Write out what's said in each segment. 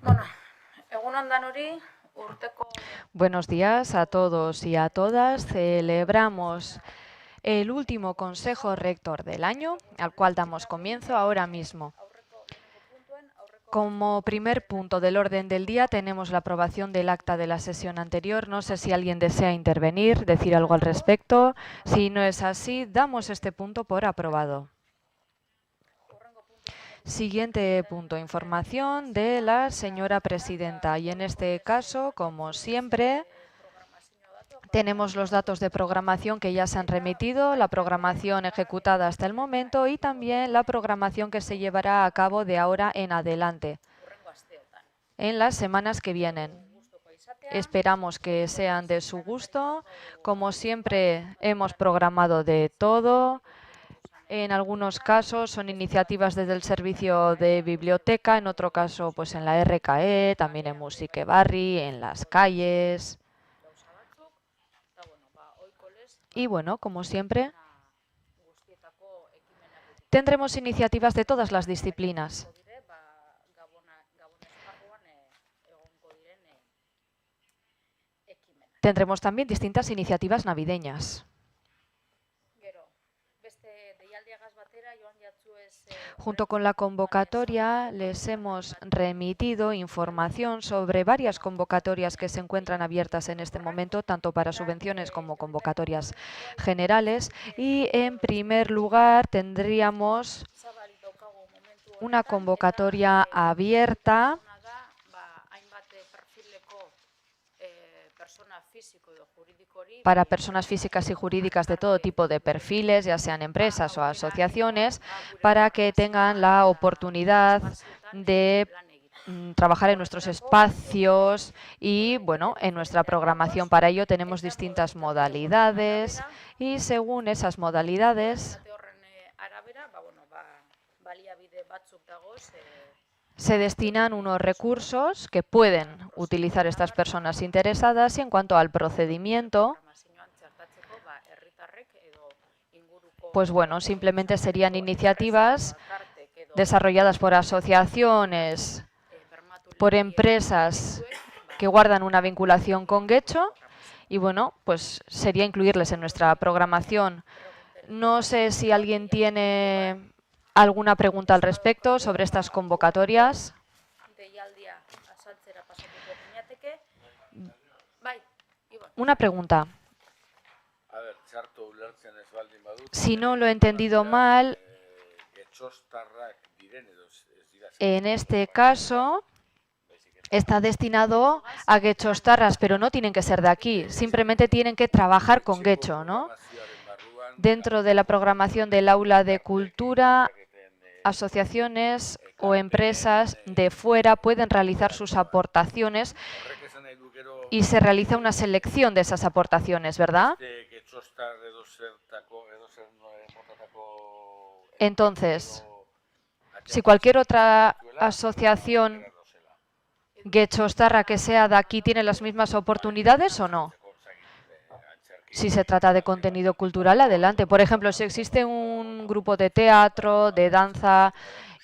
Bueno, egunon danori, urteko... Buenos días a todos y a todas. Celebramos el último Consejo Rector del año, al cual damos comienzo ahora mismo. Como primer punto del orden del día tenemos la aprobación del acta de la sesión anterior. No sé si alguien desea intervenir, decir algo al respecto. Si no es así, damos este punto por aprobado. Siguiente punto, información de la señora presidenta. Y en este caso, como siempre, tenemos los datos de programación que ya se han remitido, la programación ejecutada hasta el momento y también la programación que se llevará a cabo de ahora en adelante, en las semanas que vienen. Esperamos que sean de su gusto. Como siempre, hemos programado de todo. En algunos casos son iniciativas desde el servicio de biblioteca, en otro caso pues en la RKE, también en Musique Barri, en las calles. Y bueno, como siempre, tendremos iniciativas de todas las disciplinas. Tendremos también distintas iniciativas navideñas. Junto con la convocatoria les hemos remitido información sobre varias convocatorias que se encuentran abiertas en este momento, tanto para subvenciones como convocatorias generales. Y en primer lugar tendríamos una convocatoria abierta para personas físicas y jurídicas de todo tipo de perfiles, ya sean empresas o asociaciones, para que tengan la oportunidad de trabajar en nuestros espacios y, bueno, en nuestra programación. Para ello tenemos distintas modalidades y según esas modalidades se destinan unos recursos que pueden utilizar estas personas interesadas. Y en cuanto al procedimiento, pues bueno, simplemente serían iniciativas desarrolladas por asociaciones, por empresas que guardan una vinculación con Getxo y bueno, pues sería incluirles en nuestra programación. No sé si alguien tiene alguna pregunta al respecto sobre estas convocatorias. Una pregunta. Si no lo he entendido mal, en este caso está destinado a getxostarras, pero no tienen que ser de aquí, simplemente tienen que trabajar con Getxo, ¿no? Dentro de la programación del aula de cultura, asociaciones o empresas de fuera pueden realizar sus aportaciones y se realiza una selección de esas aportaciones, ¿verdad? Entonces, si cualquier otra asociación getxostarra que sea de aquí tiene las mismas oportunidades o no. Si se trata de contenido cultural, adelante. Por ejemplo, si existe un grupo de teatro, de danza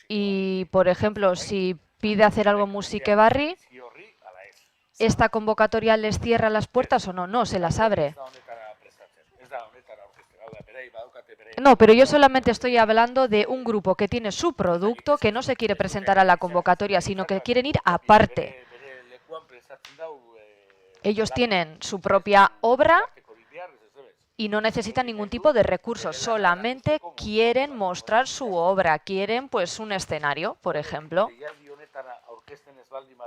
y, por ejemplo, si pide hacer algo Musique Barri, ¿esta convocatoria les cierra las puertas o no? No, se las abre. No, pero yo solamente estoy hablando de un grupo que tiene su producto, que no se quiere presentar a la convocatoria, sino que quieren ir aparte. Ellos tienen su propia obra y no necesitan ningún tipo de recursos, solamente quieren mostrar su obra, quieren pues un escenario, por ejemplo.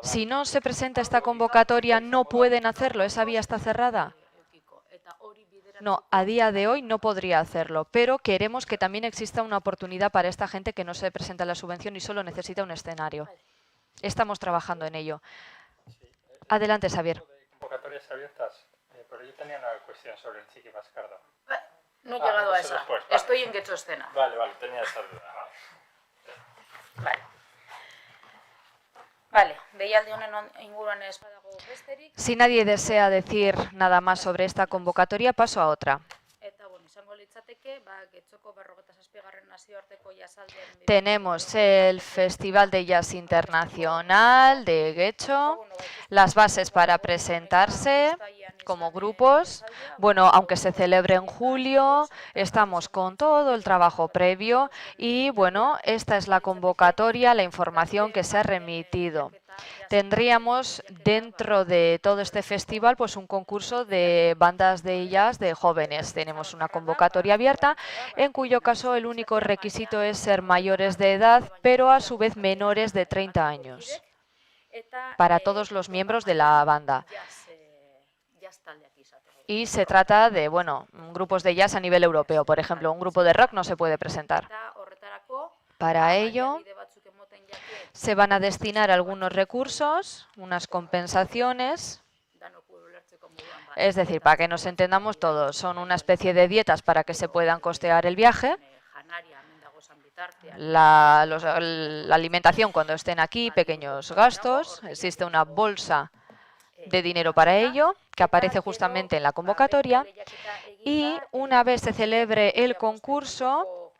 Si no se presenta esta convocatoria, ¿no pueden hacerlo? ¿Esa vía está cerrada? No, a día de hoy no podría hacerlo, pero queremos que también exista una oportunidad para esta gente que no se presenta a la subvención y solo necesita un escenario. Estamos trabajando en ello. Adelante, Xavier. Convocatorias abiertas, pero yo tenía una cuestión sobre el Txiki Bascardo. No he llegado a esa. Después, vale. Estoy en Getxo-escena. Vale, tenía esa duda. Vale, deialdi honen inguruan ez badago besterik. Si nadie desea decir nada más sobre esta convocatoria, paso a otra. Eta, bueno, izango litzateke daiteke, Getxoko 47. nazioarteko jasaldiaren Tenemos el Festival de Jazz Internacional de Getxo, las bases para presentarse como grupos. Bueno, aunque se celebre en julio, estamos con todo el trabajo previo y bueno, esta es la convocatoria, la información que se ha remitido. Tendríamos dentro de todo este festival pues un concurso de bandas de jazz de jóvenes. Tenemos una convocatoria abierta en cuyo caso el único requisito es ser mayores de edad, pero a su vez menores de 30 años para todos los miembros de la banda. Y se trata de, bueno, grupos de jazz a nivel europeo. Por ejemplo, un grupo de rock no se puede presentar. Para ello, se van a destinar algunos recursos, unas compensaciones. Es decir, para que nos entendamos todos, son una especie de dietas para que se puedan costear el viaje. La alimentación cuando estén aquí, pequeños gastos. Existe una bolsa de dinero para ello, que aparece justamente en la convocatoria. Y una vez se celebre el concurso,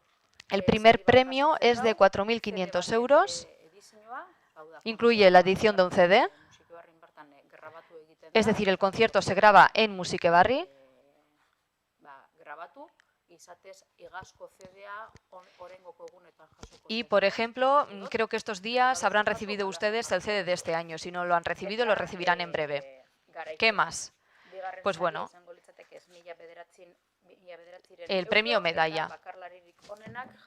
el primer premio es de 4.500 euros. Incluye la edición de un CD. Es decir, el concierto se graba en Musikebarri. Y, por ejemplo, creo que estos días habrán recibido ustedes el CD de este año. Si no lo han recibido, lo recibirán en breve. ¿Qué más? Pues bueno, el premio medalla.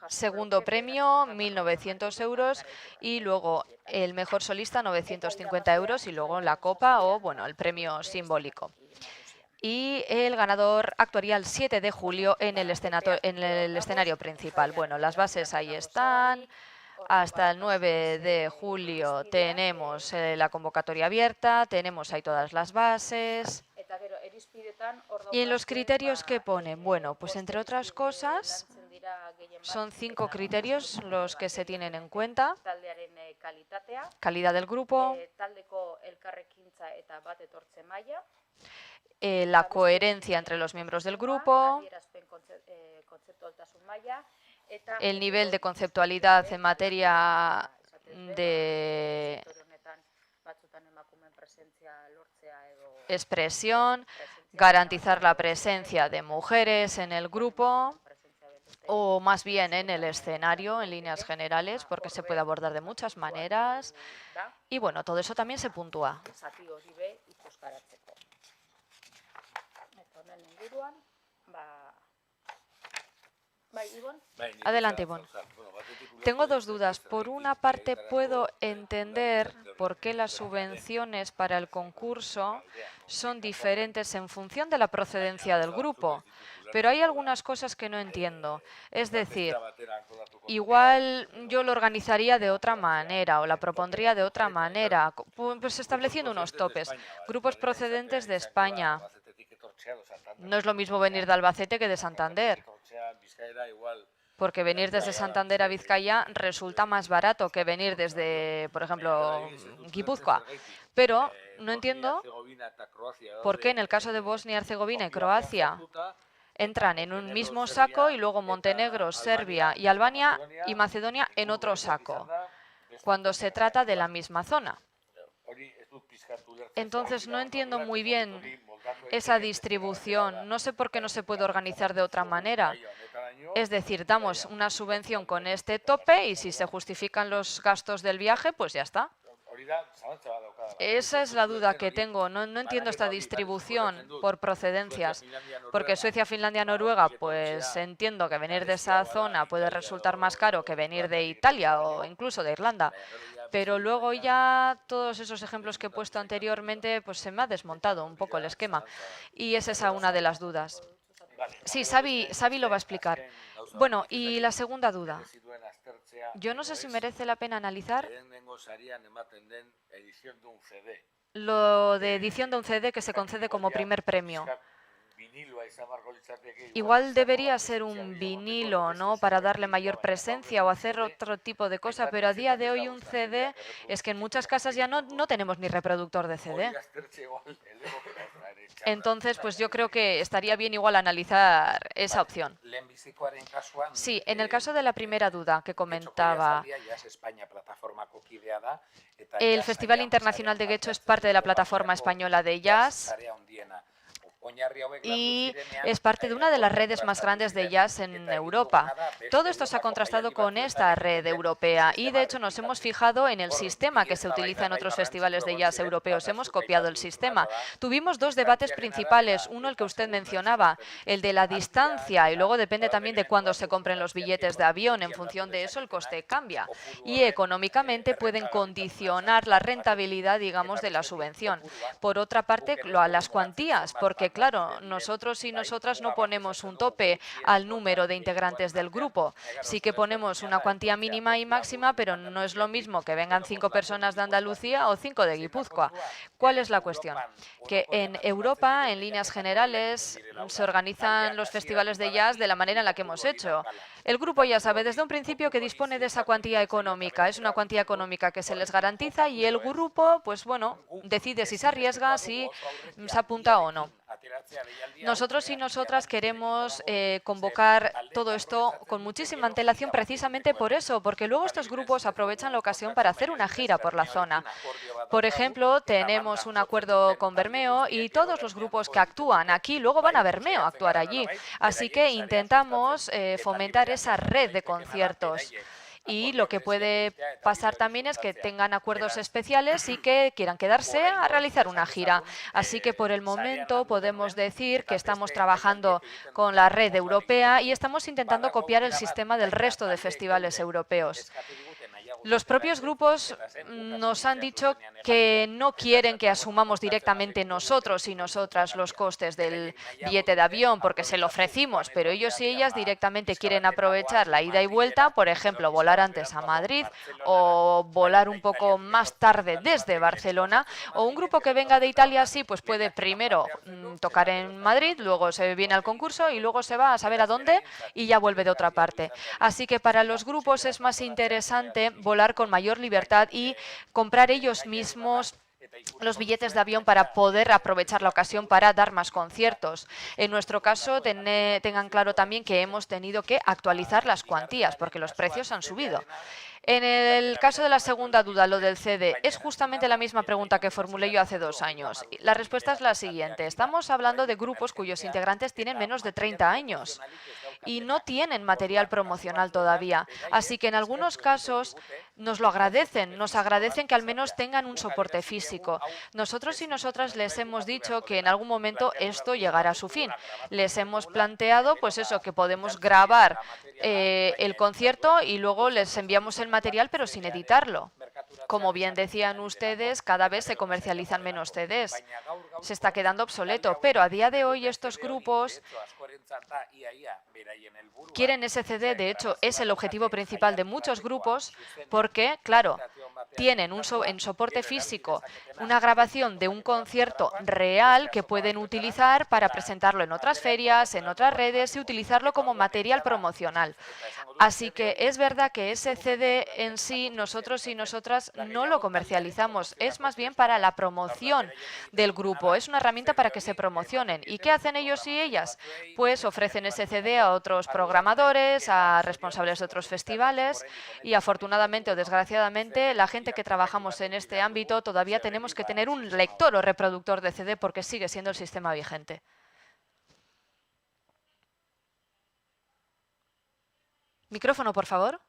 Segundo premio, 1.900 euros. Y luego el mejor solista, 950 euros. Y luego la copa o, bueno, el premio simbólico. Y el ganador actuaría el 7 de julio en el escenario principal. Bueno, las bases ahí están. Hasta el 9 de julio tenemos la convocatoria abierta, tenemos ahí todas las bases. Y en los criterios que ponen, bueno, pues entre otras cosas, son 5 criterios los que se tienen en cuenta. Calidad del grupo, la coherencia entre los miembros del grupo, el nivel de conceptualidad en materia de expresión, garantizar la presencia de mujeres en el grupo o más bien en el escenario en líneas generales, porque se puede abordar de muchas maneras. Y bueno, todo eso también se puntúa. Adelante, Ivonne. Tengo dos dudas. Por una parte, puedo entender por qué las subvenciones para el concurso son diferentes en función de la procedencia del grupo, pero hay algunas cosas que no entiendo. Es decir, igual yo lo organizaría de otra manera o la propondría de otra manera, pues estableciendo unos topes. Grupos procedentes de España. No es lo mismo venir de Albacete que de Santander, porque venir desde Santander a Vizcaya resulta más barato que venir desde, por ejemplo, Guipúzcoa. Pero no entiendo por qué en el caso de Bosnia, Herzegovina y Croacia entran en un mismo saco y luego Montenegro, Serbia y Albania y Macedonia en otro saco, cuando se trata de la misma zona. Entonces no entiendo muy bien esa distribución. No sé por qué no se puede organizar de otra manera. Es decir, damos una subvención con este tope y si se justifican los gastos del viaje, pues ya está. Esa es la duda que tengo. No entiendo esta distribución por procedencias. Porque Suecia, Finlandia, Noruega, pues entiendo que venir de esa zona puede resultar más caro que venir de Italia o incluso de Irlanda. Pero luego ya todos esos ejemplos que he puesto anteriormente, pues se me ha desmontado un poco el esquema. Y es esa una de las dudas. Sí, Xavi lo va a explicar. Bueno, y la segunda duda. Yo no sé si merece la pena analizar lo de edición de un CD que se concede como primer premio. Igual debería ser un vinilo, ¿no? Para darle mayor presencia o hacer otro tipo de cosa, pero a día de hoy un CD es que en muchas casas ya no tenemos ni reproductor de CD. Entonces, pues yo creo que estaría bien igual analizar esa opción. Sí, en el caso de la primera duda que comentaba, el Festival Internacional de Getxo es parte de la plataforma española de jazz y es parte de una de las redes más grandes de jazz en Europa. Todo esto se ha contrastado con esta red europea y, de hecho, nos hemos fijado en el sistema que se utiliza en otros festivales de jazz europeos. Hemos copiado el sistema. Tuvimos dos debates principales. Uno, el que usted mencionaba, el de la distancia, y luego depende también de cuándo se compren los billetes de avión. En función de eso, el coste cambia. Y económicamente pueden condicionar la rentabilidad, digamos, de la subvención. Por otra parte, las cuantías, porque claro, nosotros y nosotras no ponemos un tope al número de integrantes del grupo. Sí que ponemos una cuantía mínima y máxima, pero no es lo mismo que vengan 5 personas de Andalucía o 5 de Guipúzcoa. ¿Cuál es la cuestión? Que en Europa, en líneas generales, se organizan los festivales de jazz de la manera en la que hemos hecho. El grupo ya sabe desde un principio que dispone de esa cuantía económica. Es una cuantía económica que se les garantiza y el grupo, pues bueno, decide si se arriesga, si se apunta o no. Nosotros y nosotras queremos convocar todo esto con muchísima antelación precisamente por eso, porque luego estos grupos aprovechan la ocasión para hacer una gira por la zona. Por ejemplo, tenemos un acuerdo con Bermeo y todos los grupos que actúan aquí luego van a Bermeo a actuar allí. Así que intentamos fomentar esa red de conciertos. Y lo que puede pasar también es que tengan acuerdos especiales y que quieran quedarse a realizar una gira. Así que por el momento podemos decir que estamos trabajando con la red europea y estamos intentando copiar el sistema del resto de festivales europeos. Los propios grupos nos han dicho que no quieren que asumamos directamente nosotros y nosotras los costes del billete de avión porque se lo ofrecimos, pero ellos y ellas directamente quieren aprovechar la ida y vuelta, por ejemplo, volar antes a Madrid o volar un poco más tarde desde Barcelona, o un grupo que venga de Italia sí, pues puede primero tocar en Madrid, luego se viene al concurso y luego se va a saber a dónde y ya vuelve de otra parte. Así que para los grupos es más interesante volar con mayor libertad y comprar ellos mismos los billetes de avión para poder aprovechar la ocasión para dar más conciertos. En nuestro caso, tengan claro también que hemos tenido que actualizar las cuantías porque los precios han subido. En el caso de la segunda duda, lo del CD, es justamente la misma pregunta que formulé yo hace 2 años. La respuesta es la siguiente. Estamos hablando de grupos cuyos integrantes tienen menos de 30 años y no tienen material promocional todavía. Así que en algunos casos nos lo agradecen, nos agradecen que al menos tengan un soporte físico. Nosotros y nosotras les hemos dicho que en algún momento esto llegará a su fin. Les hemos planteado, pues eso, que podemos grabar el concierto y luego les enviamos el material pero sin editarlo. Como bien decían ustedes, cada vez se comercializan menos CDs. Se está quedando obsoleto, pero a día de hoy estos grupos quieren ese CD. De hecho, es el objetivo principal de muchos grupos porque, claro, tienen en soporte físico una grabación de un concierto real que pueden utilizar para presentarlo en otras ferias, en otras redes y utilizarlo como material promocional. Así que es verdad que ese CD en sí, nosotros y nosotras no lo comercializamos, es más bien para la promoción del grupo, es una herramienta para que se promocionen. ¿Y qué hacen ellos y ellas? Pues ofrecen ese CD a otros programadores, a responsables de otros festivales y afortunadamente o desgraciadamente la gente que trabajamos en este ámbito todavía tenemos que tener un lector o reproductor de CD porque sigue siendo el sistema vigente. Micrófono, por favor.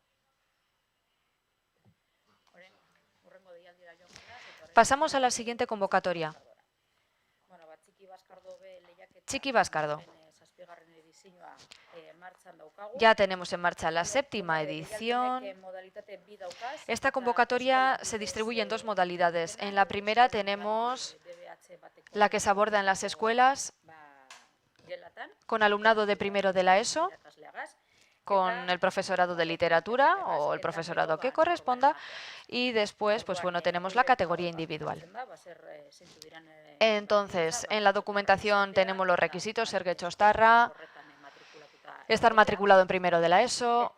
Pasamos a la siguiente convocatoria. Txiki Baskardo. Ya tenemos en marcha la 7ª edición. Esta convocatoria se distribuye en 2 modalidades. En la primera tenemos la que se aborda en las escuelas con alumnado de primero de la ESO. con el profesorado de literatura o el profesorado que corresponda, y después, pues bueno, tenemos la categoría individual. Entonces, en la documentación tenemos los requisitos: ser getxostarra, estar matriculado en primero de la ESO,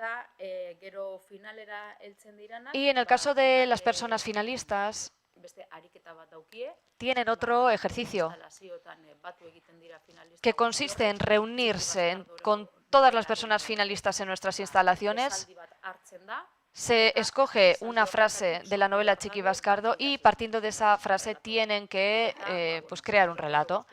y en el caso de las personas finalistas tienen otro ejercicio que consiste en reunirse con todas las personas finalistas en nuestras instalaciones. Se escoge una frase de la novela Txiki Baskardo y, partiendo de esa frase, tienen que pues crear un relato.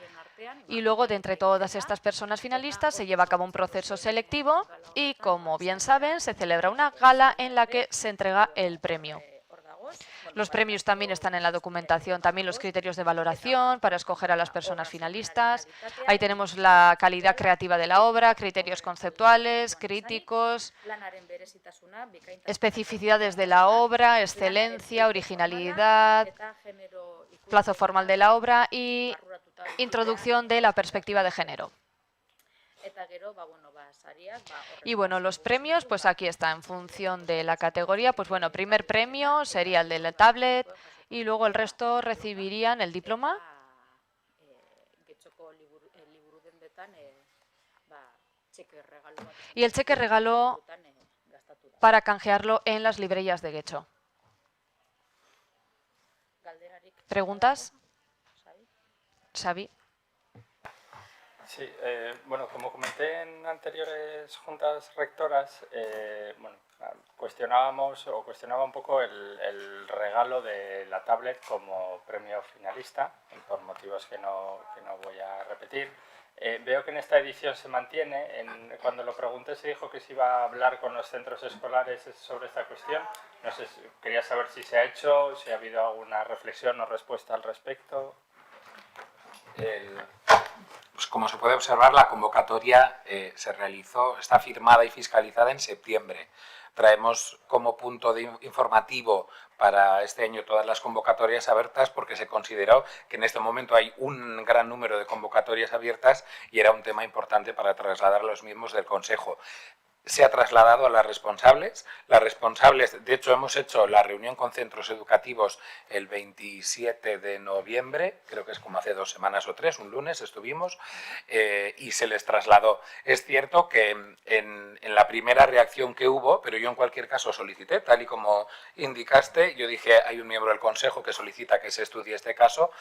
Y luego, de entre todas estas personas finalistas, se lleva a cabo un proceso selectivo y, como bien saben, se celebra una gala en la que se entrega el premio. Los premios también están en la documentación, también los criterios de valoración para escoger a las personas finalistas. Ahí tenemos la calidad creativa de la obra, criterios conceptuales, críticos, especificidades de la obra, excelencia, originalidad, plazo formal de la obra y introducción de la perspectiva de género. Y bueno, los premios, pues aquí está, en función de la categoría. Pues bueno, primer premio sería el de la tablet y luego el resto recibirían el diploma y el cheque regalo para canjearlo en las librerías de Getxo. ¿Preguntas? Xavi. Sí, bueno, como comenté en anteriores juntas rectoras, bueno, cuestionaba un poco el regalo de la tablet como premio finalista, por motivos que no voy a repetir. Veo que en esta edición se mantiene. Cuando lo pregunté se dijo que se iba a hablar con los centros escolares sobre esta cuestión. No sé, quería saber si se ha hecho, si ha habido alguna reflexión o respuesta al respecto. Pues como se puede observar, la convocatoria se realizó, está firmada y fiscalizada en septiembre. Traemos como punto informativo para este año todas las convocatorias abiertas porque se consideró que en este momento hay un gran número de convocatorias abiertas y era un tema importante para trasladar a los miembros del Consejo. Se ha trasladado a las responsables. Las responsables, de hecho, hemos hecho la reunión con centros educativos el 27 de noviembre, creo que es como hace 2 semanas o 3, un lunes estuvimos, y se les trasladó. Es cierto que en la primera reacción que hubo, pero yo en cualquier caso solicité, tal y como indicaste, yo dije, hay un miembro del Consejo que solicita que se estudie este caso.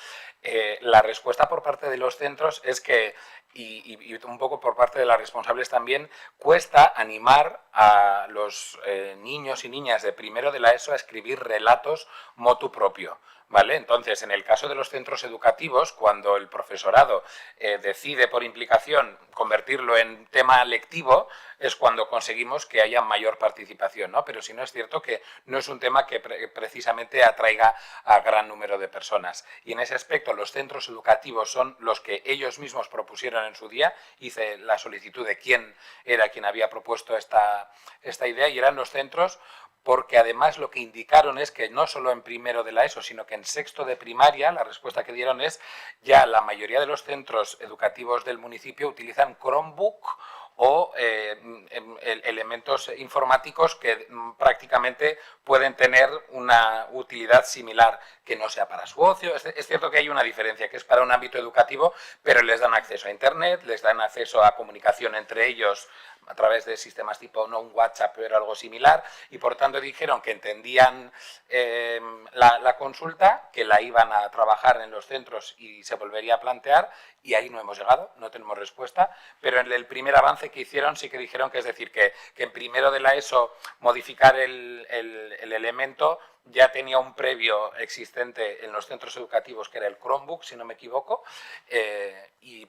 La respuesta por parte de los centros es que, y un poco por parte de las responsables también, cuesta animar a los niños y niñas de primero de la ESO a escribir relatos motu propio, ¿vale? Entonces, en el caso de los centros educativos, cuando el profesorado decide por implicación convertirlo en tema lectivo, es cuando conseguimos que haya mayor participación, ¿no? Pero si no, es cierto que no es un tema que precisamente atraiga a gran número de personas. Y en ese aspecto los centros educativos son los que ellos mismos propusieron en su día. Hice la solicitud de quién era quien había propuesto esta idea y eran los centros, porque además lo que indicaron es que no solo en primero de la ESO, sino que en sexto de primaria, la respuesta que dieron es ya la mayoría de los centros educativos del municipio utilizan Chromebook o elementos informáticos que prácticamente pueden tener una utilidad similar, que no sea para su ocio. Es cierto que hay una diferencia, que es para un ámbito educativo, pero les dan acceso a Internet, les dan acceso a comunicación entre ellos a través de sistemas tipo, no un WhatsApp, pero algo similar, y por tanto dijeron que entendían la consulta, que la iban a trabajar en los centros y se volvería a plantear, y ahí no hemos llegado, no tenemos respuesta, pero en el primer avance que hicieron sí que dijeron que, es decir, que en primero de la ESO modificar el elemento ya tenía un previo existente en los centros educativos, que era el Chromebook, si no me equivoco,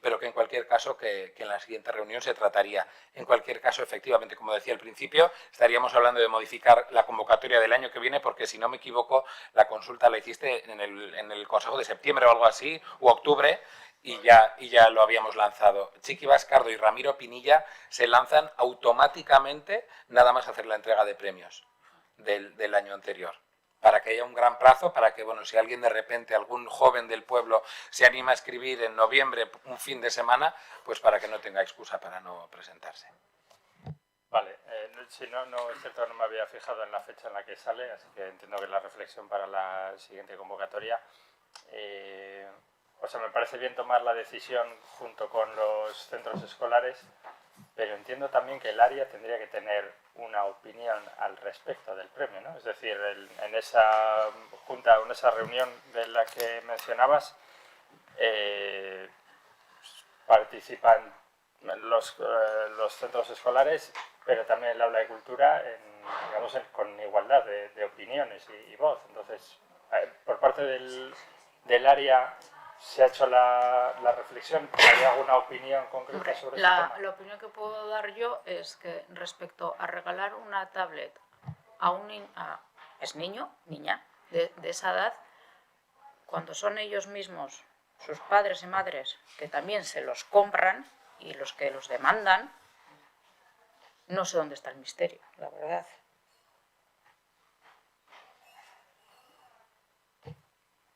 pero que en cualquier caso que en la siguiente reunión se trataría. En cualquier caso, efectivamente, como decía al principio, estaríamos hablando de modificar la convocatoria del año que viene, porque si no me equivoco, la consulta la hiciste en el Consejo de septiembre o algo así, u octubre, y ya lo habíamos lanzado. Txiki Baskardo y Ramiro Pinilla se lanzan automáticamente nada más hacer la entrega de premios del año anterior, para que haya un gran plazo, para que, bueno, si alguien de repente, algún joven del pueblo se anima a escribir en noviembre un fin de semana, pues para que no tenga excusa para no presentarse. Vale, Si no es cierto, no me había fijado en la fecha en la que sale, así que entiendo que es la reflexión para la siguiente convocatoria. O sea, me parece bien tomar la decisión junto con los centros escolares, pero entiendo también que el área tendría que tener una opinión al respecto del premio, ¿no? Es decir, en esa junta, en esa reunión de la que mencionabas, participan los centros escolares, pero también el aula de cultura, digamos, con igualdad de opiniones y voz. Entonces, por parte del área, ¿se ha hecho la reflexión? ¿Hay alguna opinión concreta sobre este tema? La opinión que puedo dar yo es que respecto a regalar una tablet a un niño, niña, de esa edad, cuando son ellos mismos, sus padres y madres, que también se los compran y los que los demandan, no sé dónde está el misterio, la verdad.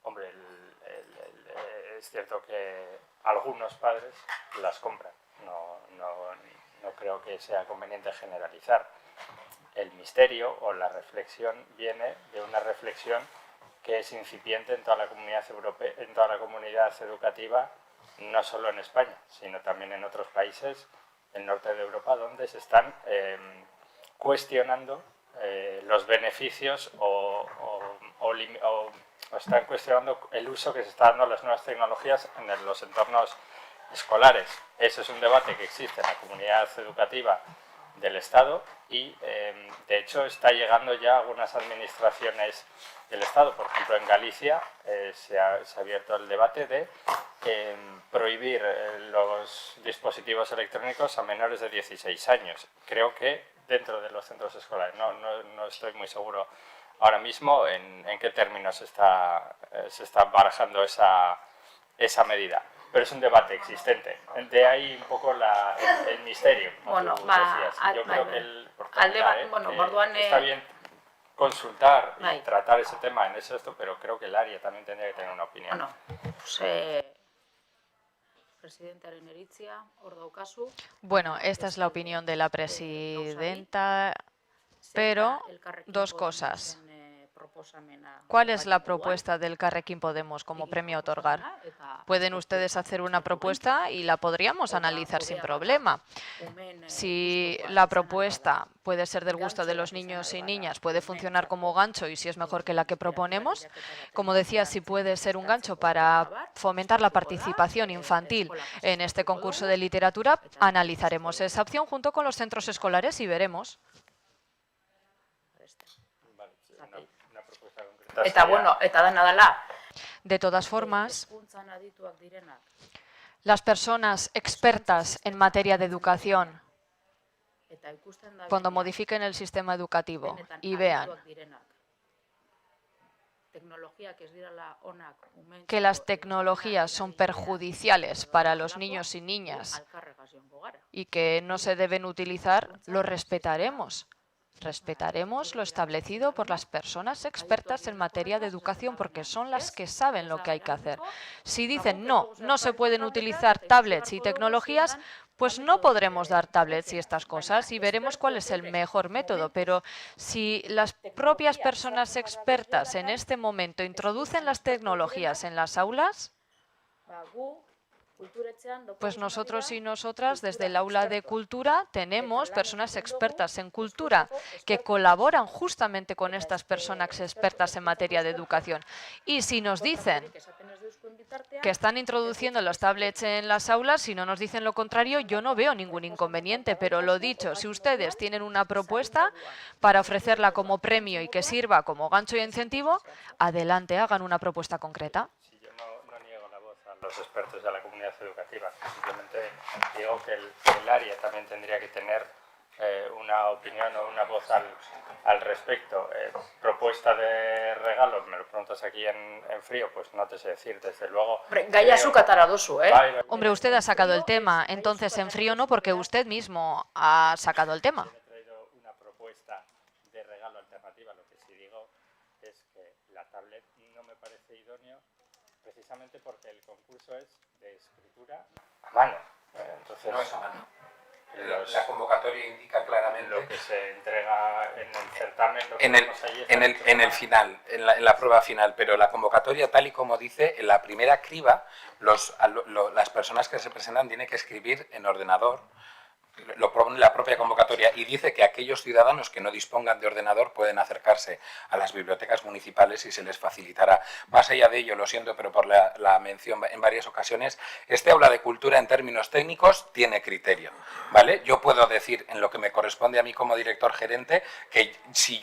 Hombre, es cierto que algunos padres las compran. No creo que sea conveniente generalizar. El misterio o la reflexión viene de una reflexión que es incipiente en toda la comunidad europea, en toda la comunidad educativa, no solo en España, sino también en otros países del norte de Europa, donde se están cuestionando los beneficios o están cuestionando el uso que se está dando a las nuevas tecnologías en los entornos escolares. Ese es un debate que existe en la comunidad educativa del Estado y, de hecho, está llegando ya a algunas administraciones del Estado. Por ejemplo, en Galicia se ha abierto el debate de prohibir los dispositivos electrónicos a menores de 16 años. Creo que dentro de los centros escolares. No estoy muy seguro ahora mismo en qué términos se está barajando esa medida. Pero es un debate existente. De ahí un poco el misterio, como Bueno, tú decías. Yo creo que está bien consultar y tratar ese tema en esto, pero creo que el área también tendría que tener una opinión. Bueno, pues, presidente Areneritzia, hor daukazu. Bueno, esta es la opinión de la presidenta, pero dos cosas. ¿Cuál es la propuesta del Elkarrekin Podemos como premio a otorgar? Pueden ustedes hacer una propuesta y la podríamos analizar sin problema. Si la propuesta puede ser del gusto de los niños y niñas, puede funcionar como gancho y si es mejor que la que proponemos, como decía, si puede ser un gancho para fomentar la participación infantil en este concurso de literatura, analizaremos esa opción junto con los centros escolares y veremos. De todas formas, las personas expertas en materia de educación, cuando modifiquen el sistema educativo y vean que las tecnologías son perjudiciales para los niños y niñas y que no se deben utilizar, lo respetaremos. Respetaremos lo establecido por las personas expertas en materia de educación porque son las que saben lo que hay que hacer. Si dicen no se pueden utilizar tablets y tecnologías, pues no podremos dar tablets y estas cosas y veremos cuál es el mejor método. Pero si las propias personas expertas en este momento introducen las tecnologías en las aulas, pues nosotros y nosotras desde el aula de cultura tenemos personas expertas en cultura que colaboran justamente con estas personas expertas en materia de educación. Y si nos dicen que están introduciendo las tablets en las aulas, si no nos dicen lo contrario, yo no veo ningún inconveniente. Pero lo dicho, si ustedes tienen una propuesta para ofrecerla como premio y que sirva como gancho y incentivo, adelante, hagan una propuesta concreta. Los expertos de la comunidad educativa. Simplemente digo que el área también tendría que tener una opinión o una voz al respecto. Propuesta de regalo, me lo preguntas aquí en frío, pues no te sé decir, desde luego. Hombre, usted ha sacado el tema, entonces en frío no, porque usted mismo ha sacado el tema. He traído una propuesta de regalo alternativa, lo que sí digo es que la tablet no me parece idóneo precisamente porque el concurso es de escritura a mano. Entonces, no es a mano. La convocatoria indica claramente lo que se entrega en el certamen, lo que en el final, en la prueba final, pero la convocatoria, tal y como dice, en la primera criba, las personas que se presentan tienen que escribir en ordenador, lo pone la propia convocatoria, y dice que aquellos ciudadanos que no dispongan de ordenador pueden acercarse a las bibliotecas municipales y se les facilitará. Más allá de ello, lo siento, pero por la mención en varias ocasiones, este aula de cultura en términos técnicos tiene criterio, ¿vale? Yo puedo decir, en lo que me corresponde a mí como director gerente, que si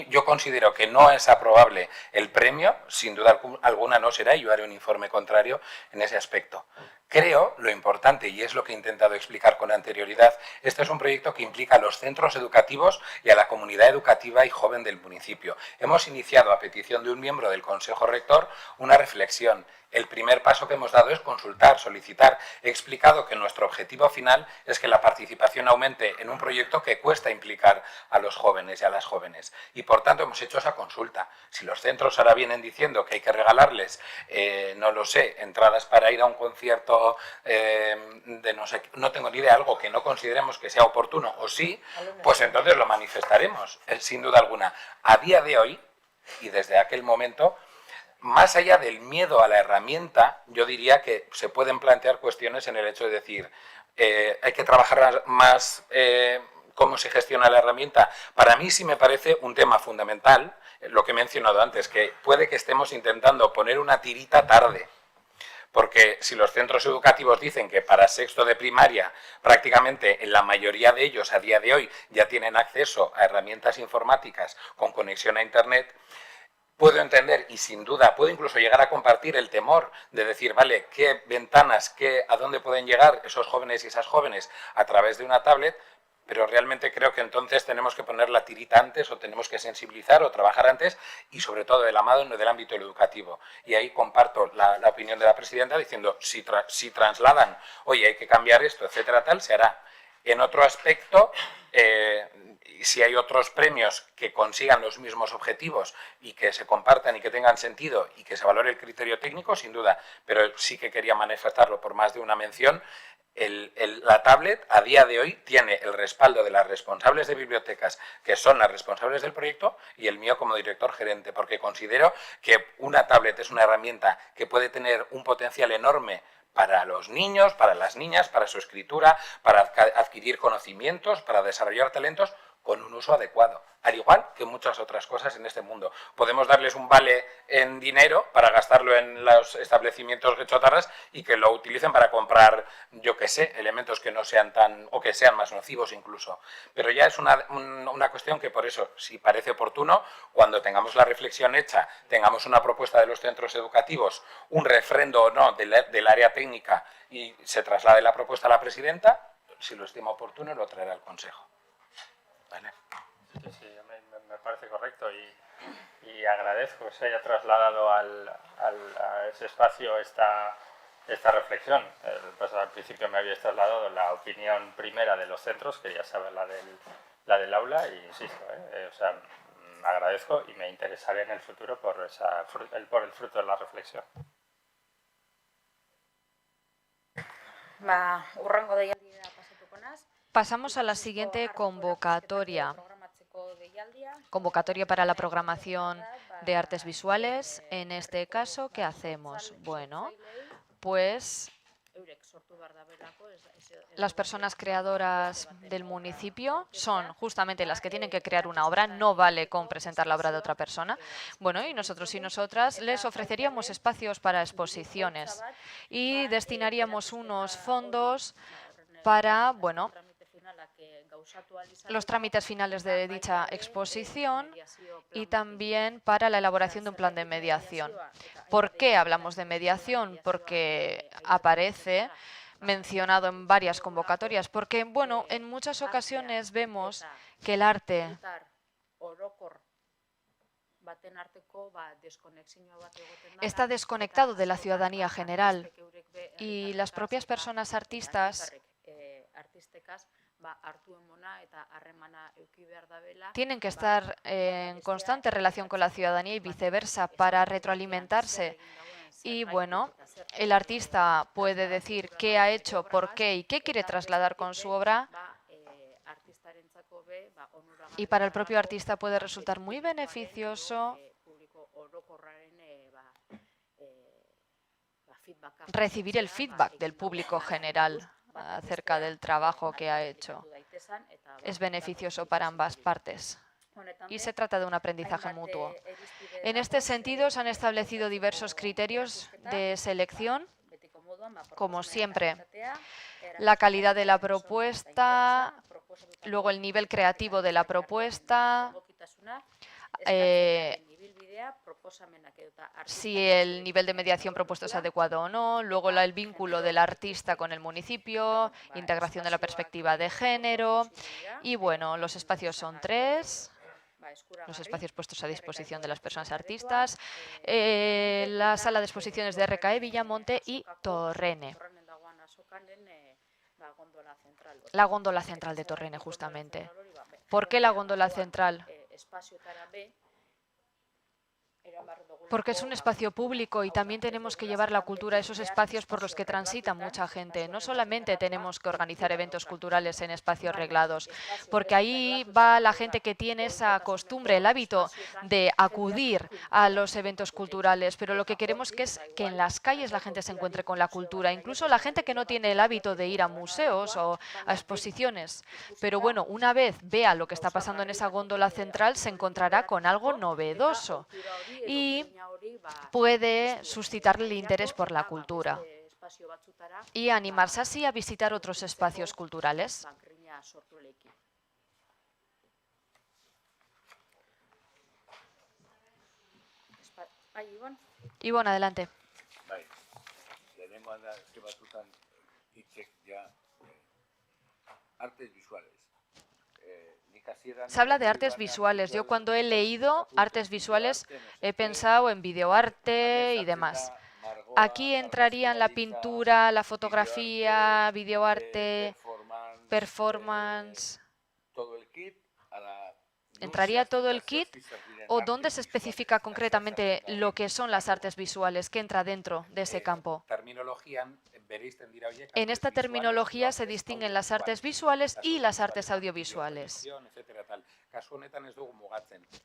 yo considero que no es aprobable el premio, sin duda alguna no será, y yo haré un informe contrario en ese aspecto. Creo lo importante, y es lo que he intentado explicar con anterioridad, este es un proyecto que implica a los centros educativos y a la comunidad educativa y joven del municipio. Hemos iniciado, a petición de un miembro del Consejo Rector, una reflexión. El primer paso que hemos dado es consultar, solicitar. He explicado que nuestro objetivo final es que la participación aumente en un proyecto que cuesta implicar a los jóvenes y a las jóvenes. Y por tanto hemos hecho esa consulta. Si los centros ahora vienen diciendo que hay que regalarles, no lo sé, entradas para ir a un concierto de no sé, no tengo ni idea, algo que no consideremos que sea oportuno, o sí, pues entonces lo manifestaremos, sin duda alguna. A día de hoy, y desde aquel momento, más allá del miedo a la herramienta, yo diría que se pueden plantear cuestiones en el hecho de decir, hay que trabajar más cómo se gestiona la herramienta. Para mí sí me parece un tema fundamental, lo que he mencionado antes, que puede que estemos intentando poner una tirita tarde. Porque si los centros educativos dicen que para sexto de primaria prácticamente en la mayoría de ellos a día de hoy ya tienen acceso a herramientas informáticas con conexión a Internet, puedo entender y sin duda puedo incluso llegar a compartir el temor de decir, vale, qué ventanas, a dónde pueden llegar esos jóvenes y esas jóvenes a través de una tablet, pero realmente creo que entonces tenemos que poner la tirita antes o tenemos que sensibilizar o trabajar antes y sobre todo de la mano del ámbito educativo. Y ahí comparto la opinión de la presidenta diciendo, si trasladan, oye, hay que cambiar esto, etcétera, tal, se hará. En otro aspecto, si hay otros premios que consigan los mismos objetivos y que se compartan y que tengan sentido y que se valore el criterio técnico, sin duda, pero sí que quería manifestarlo por más de una mención. La tablet a día de hoy tiene el respaldo de las responsables de bibliotecas, que son las responsables del proyecto, y el mío como director gerente, porque considero que una tablet es una herramienta que puede tener un potencial enorme para los niños, para las niñas, para su escritura, para adquirir conocimientos, para desarrollar talentos, con un uso adecuado, al igual que muchas otras cosas en este mundo. Podemos darles un vale en dinero para gastarlo en los establecimientos de chotarras y que lo utilicen para comprar, yo qué sé, elementos que no sean tan, o que sean más nocivos incluso. Pero ya es una cuestión que por eso, si parece oportuno, cuando tengamos la reflexión hecha, tengamos una propuesta de los centros educativos, un refrendo o no del área técnica y se traslade la propuesta a la presidenta, si lo estima oportuno, lo traerá al Consejo. ¿Vale? Sí, me parece correcto y agradezco que se haya trasladado a ese espacio esta reflexión. Al principio me habíais trasladado la opinión primera de los centros, quería saber la del aula y insisto, o sea, agradezco y me interesaré en el futuro por el fruto de la reflexión. Hurrengo deialdia pasatuko naz. Pasamos a la siguiente convocatoria. Convocatoria para la programación de artes visuales. En este caso, ¿qué hacemos? Bueno, pues las personas creadoras del municipio son justamente las que tienen que crear una obra, no vale con presentar la obra de otra persona. Bueno, y nosotros y nosotras les ofreceríamos espacios para exposiciones y destinaríamos unos fondos para, bueno, los trámites finales de dicha exposición y también para la elaboración de un plan de mediación. ¿Por qué hablamos de mediación? Porque aparece mencionado en varias convocatorias, porque, bueno, en muchas ocasiones vemos que el arte está desconectado de la ciudadanía general y las propias personas artistas tienen que estar en constante relación con la ciudadanía y viceversa para retroalimentarse Y bueno, el artista puede decir qué ha hecho, por qué y qué quiere trasladar con su obra. Y para el propio artista puede resultar muy beneficioso recibir el feedback del público general acerca del trabajo que ha hecho. Es beneficioso para ambas partes y se trata de un aprendizaje mutuo. En este sentido, se han establecido diversos criterios de selección, como siempre, la calidad de la propuesta, luego el nivel creativo de la propuesta, si el nivel de mediación propuesto es adecuado o no, luego el vínculo del artista con el municipio, integración de la perspectiva de género y bueno, los espacios son 3. Los espacios puestos a disposición de las personas artistas, la sala de exposiciones de RKE, Villamonte y Torrene. La góndola central de Torrene, justamente. ¿Por qué la góndola central? Porque es un espacio público y también tenemos que llevar la cultura a esos espacios por los que transita mucha gente. No solamente tenemos que organizar eventos culturales en espacios reglados, porque ahí va la gente que tiene esa costumbre, el hábito de acudir a los eventos culturales, pero lo que queremos es que en las calles la gente se encuentre con la cultura, incluso la gente que no tiene el hábito de ir a museos o a exposiciones. Pero bueno, una vez vea lo que está pasando en esa góndola central, se encontrará con algo novedoso y puede suscitarle el interés por la cultura y animarse así a visitar otros espacios culturales. Ivonne, adelante. Artes visuales. Se habla de artes visuales. Yo cuando he leído artes visuales he pensado en videoarte y demás. Aquí entrarían la pintura, la fotografía, videoarte, performance. ¿Entraría todo el kit? ¿O dónde se especifica concretamente lo que son las artes visuales? ¿Qué entra dentro de ese campo? En esta terminología se distinguen las artes visuales y las artes audiovisuales.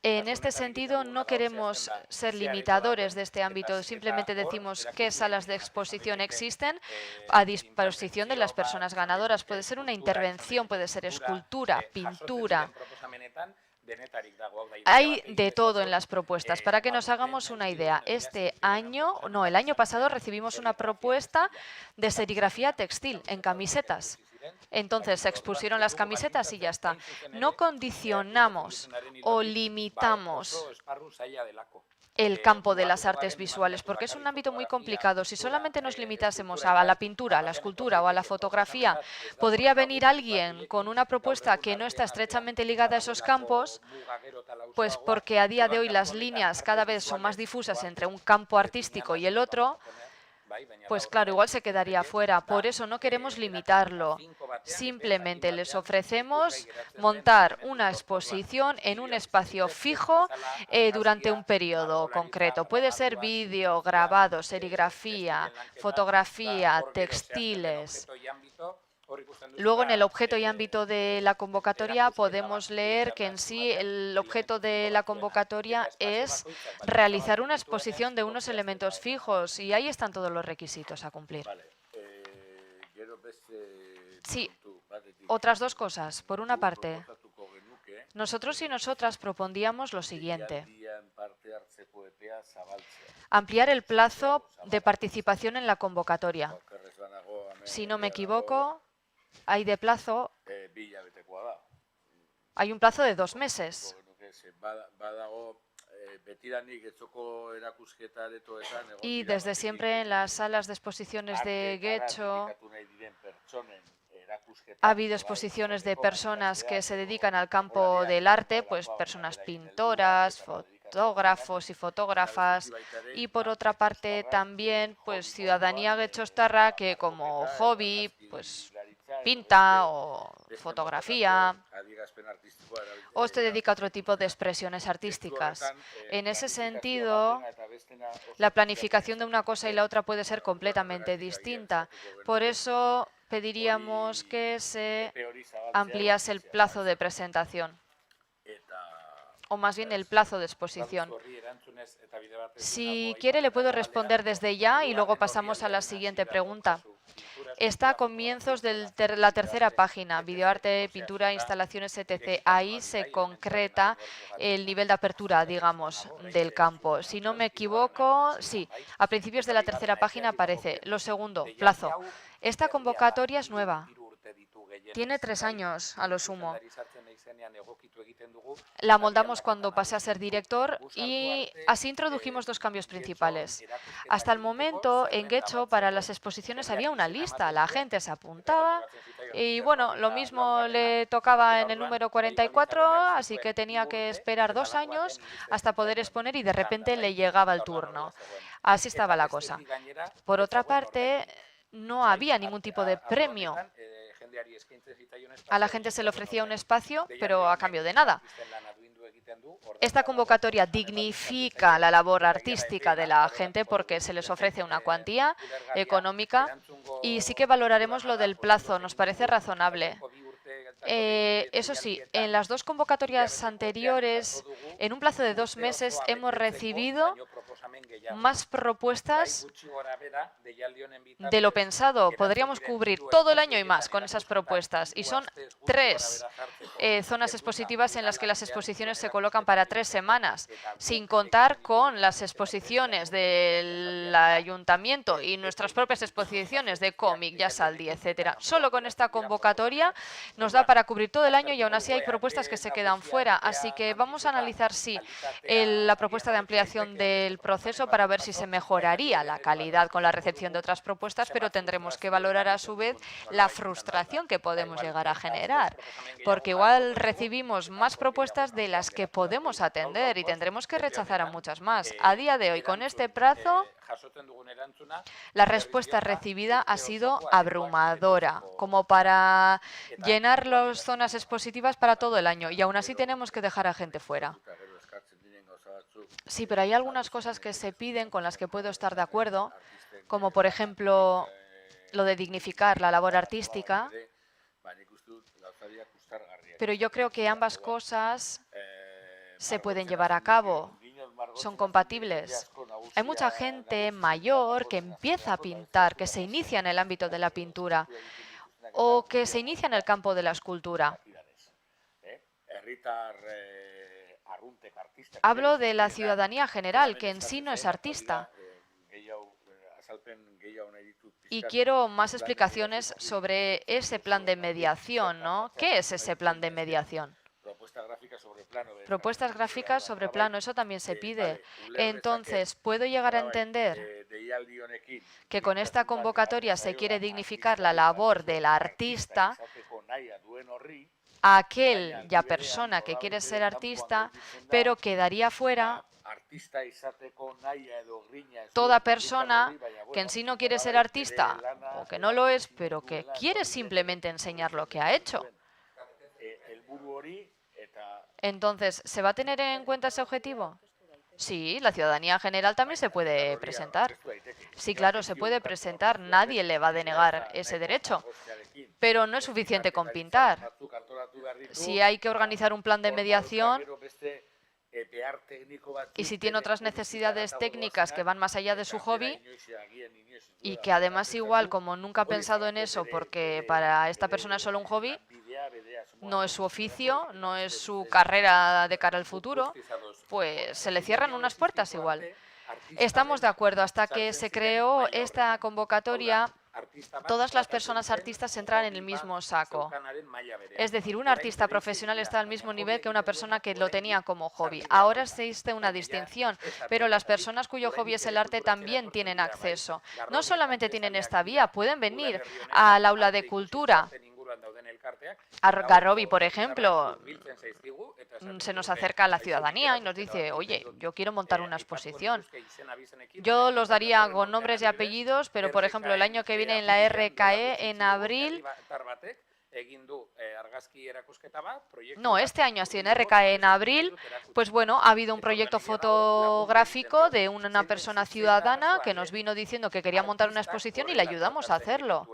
En este sentido, no queremos ser limitadores de este ámbito, simplemente decimos qué salas de exposición existen a disposición de las personas ganadoras. Puede ser una intervención, puede ser escultura, pintura. Hay de todo en las propuestas. Para que nos hagamos una idea, el año pasado recibimos una propuesta de serigrafía textil en camisetas. Entonces se expusieron las camisetas y ya está. No condicionamos o limitamos el campo de las artes visuales, porque es un ámbito muy complicado. Si solamente nos limitásemos a la pintura, a la escultura o a la fotografía, podría venir alguien con una propuesta que no está estrechamente ligada a esos campos, pues porque a día de hoy las líneas cada vez son más difusas entre un campo artístico y el otro, pues claro, igual se quedaría fuera. Por eso no queremos limitarlo. Simplemente les ofrecemos montar una exposición en un espacio fijo durante un periodo concreto. Puede ser vídeo, grabado, serigrafía, fotografía, textiles. Luego, en el objeto y ámbito de la convocatoria, podemos leer que en sí el objeto de la convocatoria es realizar una exposición de unos elementos fijos y ahí están todos los requisitos a cumplir. Sí, otras dos cosas. Por una parte, nosotros y nosotras propondríamos lo siguiente: ampliar el plazo de participación en la convocatoria. Si no me equivoco, hay un plazo de 2 meses. Y desde siempre en las salas de exposiciones de Getxo ha habido exposiciones de personas que se dedican al campo del arte, pues personas pintoras, fotógrafos y fotógrafas, y por otra parte también pues ciudadanía getxostarra que como hobby pues pinta o fotografía. o se dedica a otro tipo de expresiones artísticas. En ese sentido, la planificación de una cosa y la otra puede ser completamente distinta. Por eso pediríamos que se ampliase el plazo de presentación, o más bien el plazo de exposición. Si quiere, le puedo responder desde ya y luego pasamos a la siguiente pregunta. Está a comienzos de la tercera página, videoarte, pintura, instalaciones, etc. Ahí se concreta el nivel de apertura, digamos, del campo. Si no me equivoco, sí, a principios de la tercera página aparece. Lo segundo, plazo. Esta convocatoria es nueva. Tiene 3 años a lo sumo. La moldamos cuando pasé a ser director y así introdujimos 2 cambios principales. Hasta el momento, en Getxo, para las exposiciones había una lista. La gente se apuntaba y, bueno, lo mismo le tocaba en el número 44, así que tenía que esperar 2 años hasta poder exponer y de repente le llegaba el turno. Así estaba la cosa. Por otra parte, no había ningún tipo de premio. A la gente se le ofrecía un espacio, pero a cambio de nada. Esta convocatoria dignifica la labor artística de la gente porque se les ofrece una cuantía económica y sí que valoraremos lo del plazo, nos parece razonable. Eso sí, en las 2 convocatorias anteriores, en un plazo de 2 meses, hemos recibido más propuestas de lo pensado. Podríamos cubrir todo el año y más con esas propuestas. Y son 3 zonas expositivas en las que las exposiciones se colocan para 3 semanas, sin contar con las exposiciones del ayuntamiento y nuestras propias exposiciones de cómic, Yasaldi, etcétera. Solo con esta convocatoria nos da para cubrir todo el año y aún así hay propuestas que se quedan fuera. Así que vamos a analizar, sí, la propuesta de ampliación del proceso para ver si se mejoraría la calidad con la recepción de otras propuestas, pero tendremos que valorar a su vez la frustración que podemos llegar a generar, porque igual recibimos más propuestas de las que podemos atender y tendremos que rechazar a muchas más. A día de hoy, con este plazo, la respuesta recibida ha sido abrumadora, como para llenar las zonas expositivas para todo el año, y aún así tenemos que dejar a gente fuera. Sí, pero hay algunas cosas que se piden con las que puedo estar de acuerdo, como por ejemplo lo de dignificar la labor artística, pero yo creo que ambas cosas se pueden llevar a cabo, son compatibles. Hay mucha gente mayor que empieza a pintar, que se inicia en el ámbito de la pintura o que se inicia en el campo de la escultura. Hablo de la ciudadanía general, que en sí no es artista. Y quiero más explicaciones sobre ese plan de mediación, ¿no? ¿Qué es ese plan de mediación? Propuestas gráficas sobre plano, eso también se pide. Entonces, ¿puedo llegar a entender que con esta convocatoria se quiere dignificar la labor del artista, a aquel ya persona que quiere ser artista, pero quedaría fuera toda persona que en sí no quiere ser artista o que no lo es, pero que quiere simplemente enseñar lo que ha hecho? Entonces, ¿se va a tener en cuenta ese objetivo? Sí, la ciudadanía general también se puede presentar. Sí, claro, se puede presentar, nadie le va a denegar ese derecho. Pero no es suficiente con pintar. Si hay que organizar un plan de mediación y si tiene otras necesidades técnicas que van más allá de su hobby y que además igual, como nunca ha pensado en eso porque para esta persona es solo un hobby, no es su oficio, no es su carrera de cara al futuro, pues se le cierran unas puertas igual. Estamos de acuerdo, hasta que se creó esta convocatoria, todas las personas artistas entran en el mismo saco. Es decir, un artista profesional está al mismo nivel que una persona que lo tenía como hobby. Ahora existe una distinción, pero las personas cuyo hobby es el arte también tienen acceso. No solamente tienen esta vía, pueden venir al aula de cultura. A Garrobi, por ejemplo, se nos acerca a la ciudadanía y nos dice, oye, yo quiero montar una exposición. Yo los daría con nombres y apellidos, pero por ejemplo, el año que viene en la RKE, en abril, No, este año ha sido en RKE en abril, pues bueno, ha habido un proyecto fotográfico de una persona ciudadana que nos vino diciendo que quería montar una exposición y le ayudamos a hacerlo.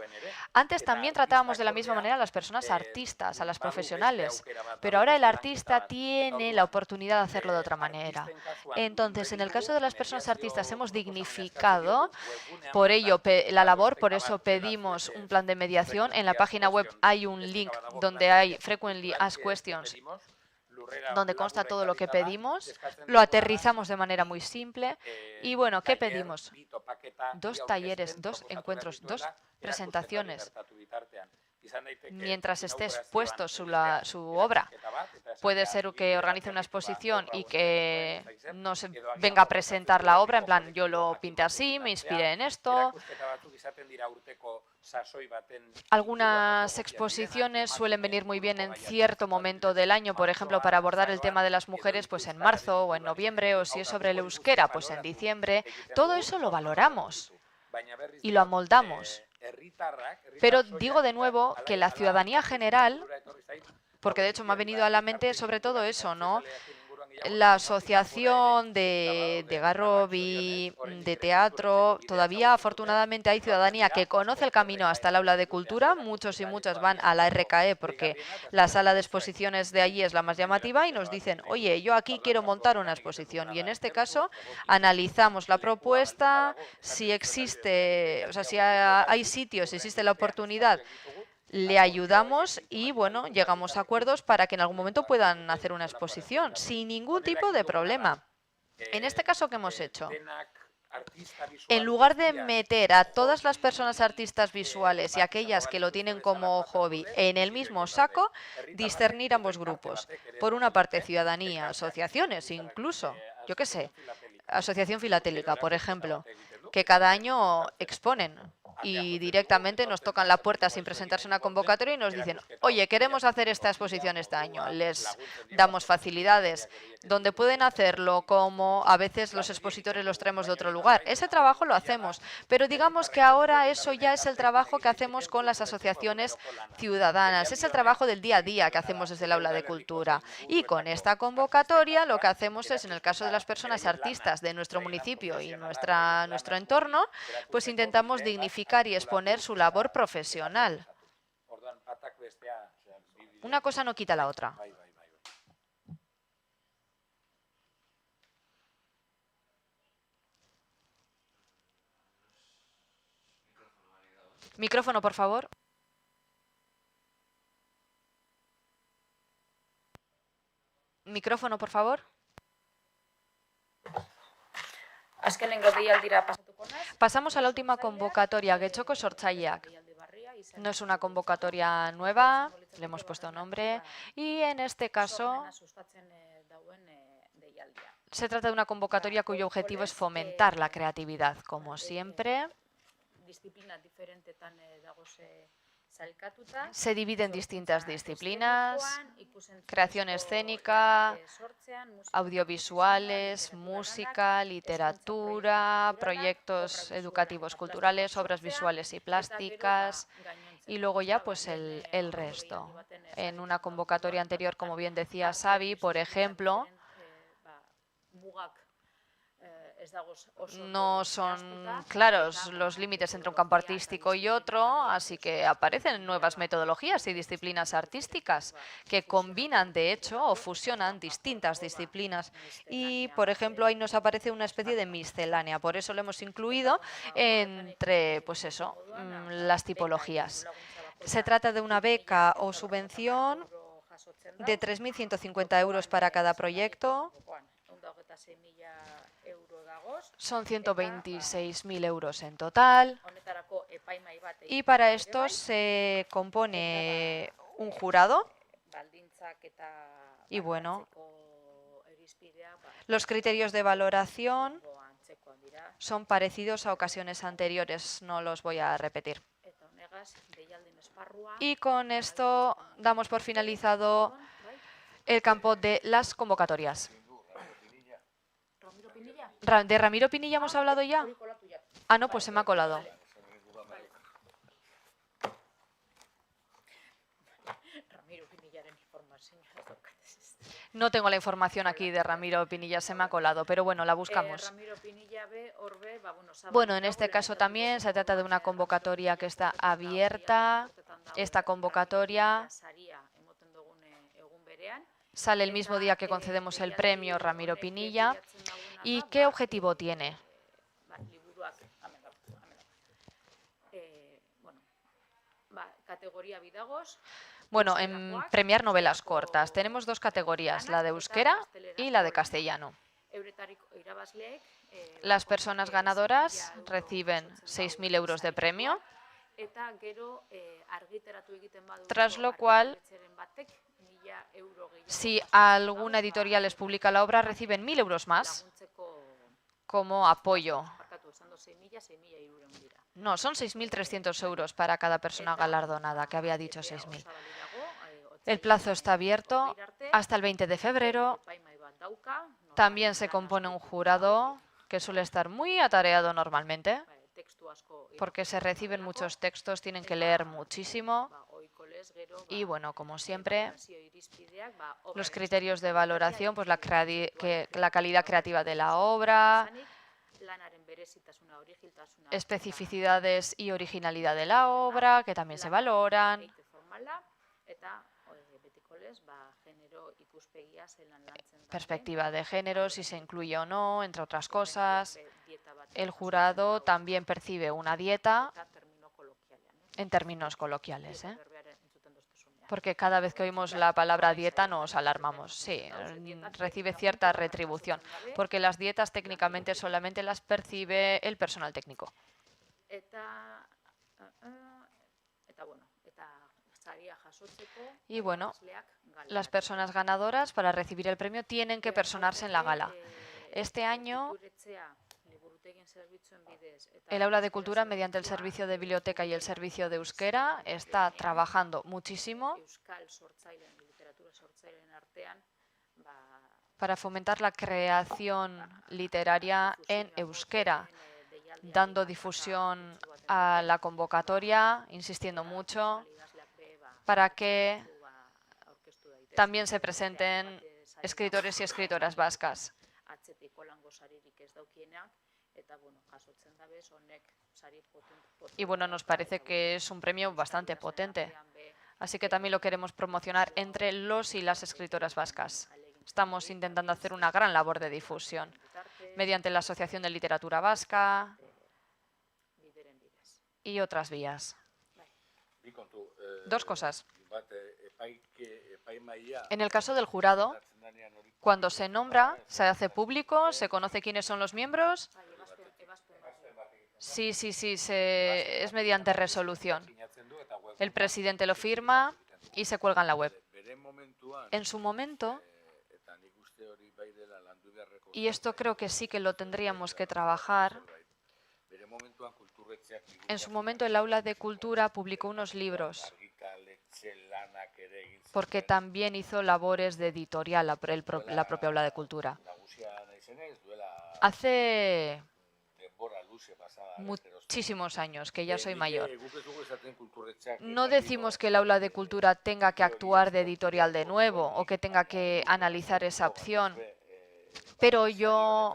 Antes también tratábamos de la misma manera a las personas artistas, a las profesionales, pero ahora el artista tiene la oportunidad de hacerlo de otra manera. Entonces, en el caso de las personas artistas hemos dignificado por ello la labor, por eso pedimos un plan de mediación. En la página web hay un link donde hay Frequently Asked Questions, donde consta todo lo que pedimos, lo aterrizamos de manera muy simple y bueno, ¿qué pedimos? 2 talleres, 2 encuentros, 2 presentaciones. Mientras esté expuesto su obra, puede ser que organice una exposición y que nos venga a presentar la obra, en plan, yo lo pinté así, me inspiré en esto. Algunas exposiciones suelen venir muy bien en cierto momento del año, por ejemplo, para abordar el tema de las mujeres, pues en marzo o en noviembre, o si es sobre el euskera, pues en diciembre. Todo eso lo valoramos y lo amoldamos. Pero digo de nuevo que la ciudadanía general, porque de hecho me ha venido a la mente sobre todo eso, ¿no? La asociación de Garrobi, de teatro, todavía afortunadamente hay ciudadanía que conoce el camino hasta el aula de cultura. Muchos y muchas van a la RKE porque la sala de exposiciones de allí es la más llamativa y nos dicen, oye, yo aquí quiero montar una exposición. Y en este caso analizamos la propuesta, si existe, o sea, si hay sitios, si existe la oportunidad, le ayudamos y, bueno, llegamos a acuerdos para que en algún momento puedan hacer una exposición sin ningún tipo de problema. En este caso, ¿qué hemos hecho? En lugar de meter a todas las personas artistas visuales y aquellas que lo tienen como hobby en el mismo saco, discernir ambos grupos. Por una parte, ciudadanía, asociaciones incluso, yo qué sé, Asociación Filatélica, por ejemplo, que cada año exponen y directamente nos tocan la puerta sin presentarse una convocatoria y nos dicen, oye, queremos hacer esta exposición este año. Les damos facilidades donde pueden hacerlo, como a veces los expositores los traemos de otro lugar. Ese trabajo lo hacemos, pero digamos que ahora eso ya es el trabajo que hacemos con las asociaciones ciudadanas, es el trabajo del día a día que hacemos desde el aula de cultura. Y con esta convocatoria lo que hacemos es, en el caso de las personas artistas de nuestro municipio y nuestro entorno, pues intentamos dignificar y exponer su labor profesional. Una cosa no quita la otra. Micrófono, por favor. Micrófono, por favor. Pasamos a la última convocatoria, Getxoko Sortzaileak. No es una convocatoria nueva, le hemos puesto nombre, y en este caso se trata de una convocatoria cuyo objetivo es fomentar la creatividad, como siempre. Se divide en distintas disciplinas: creación escénica, audiovisuales, música, literatura, proyectos educativos culturales, obras visuales y plásticas, y luego ya pues el resto. En una convocatoria anterior, como bien decía Xavi, por ejemplo, no son claros los límites entre un campo artístico y otro, así que aparecen nuevas metodologías y disciplinas artísticas que combinan, de hecho, o fusionan distintas disciplinas. Y, por ejemplo, ahí nos aparece una especie de miscelánea, por eso lo hemos incluido entre, pues eso, las tipologías. Se trata de una beca o subvención de 3.150 euros para cada proyecto. Son 126.000 euros en total. Y para esto se compone un jurado. Y bueno, los criterios de valoración son parecidos a ocasiones anteriores, no los voy a repetir. Y con esto damos por finalizado el campo de las convocatorias. ¿De Ramiro Pinilla hemos hablado ya? Ah, no, pues se me ha colado. No tengo la información aquí de Ramiro Pinilla, se me ha colado, pero bueno, la buscamos. Ramiro Pinilla be, orbe, ba, bueno, Bueno, en este caso también se trata de una convocatoria que está abierta. Esta convocatoria sale el mismo día que concedemos el premio Ramiro Pinilla. ¿Y qué objetivo tiene? Bueno, en premiar novelas cortas tenemos dos categorías, la de euskera y la de castellano. Las personas ganadoras reciben 6.000 euros de premio, tras lo cual, si alguna editorial les publica la obra, reciben 1.000 euros más como apoyo. No, son 6.300 euros para cada persona galardonada, que había dicho 6.000. El plazo está abierto hasta el 20 de febrero. También se compone un jurado que suele estar muy atareado normalmente, porque se reciben muchos textos, tienen que leer muchísimo. Y bueno, como siempre, los criterios de valoración, pues la calidad creativa de la obra, especificidades y originalidad de la obra, que también se valoran. Perspectiva de género, si se incluye o no, entre otras cosas. El jurado también percibe una dieta en términos coloquiales, porque cada vez que oímos la palabra dieta nos alarmamos. Sí, recibe cierta retribución, porque las dietas técnicamente solamente las percibe el personal técnico. Y bueno, las personas ganadoras para recibir el premio tienen que personarse en la gala. Este año, el Aula de Cultura, mediante el servicio de biblioteca y el servicio de euskera, está trabajando muchísimo para fomentar la creación literaria en euskera, dando difusión a la convocatoria, insistiendo mucho para que también se presenten escritores y escritoras vascas. Y bueno, nos parece que es un premio bastante potente, así que también lo queremos promocionar entre los y las escritoras vascas. Estamos intentando hacer una gran labor de difusión mediante la Asociación de Literatura Vasca y otras vías. Dos cosas. En el caso del jurado, cuando se nombra, se hace público, se conoce quiénes son los miembros. Sí, es mediante resolución. El presidente lo firma y se cuelga en la web. En su momento, y esto creo que sí que lo tendríamos que trabajar, en su momento el Aula de Cultura publicó unos libros, porque también hizo labores de editorial la propia Aula de Cultura. Hace muchísimos años, que ya soy mayor. No decimos que el Aula de Cultura tenga que actuar de editorial de nuevo o que tenga que analizar esa opción, pero yo,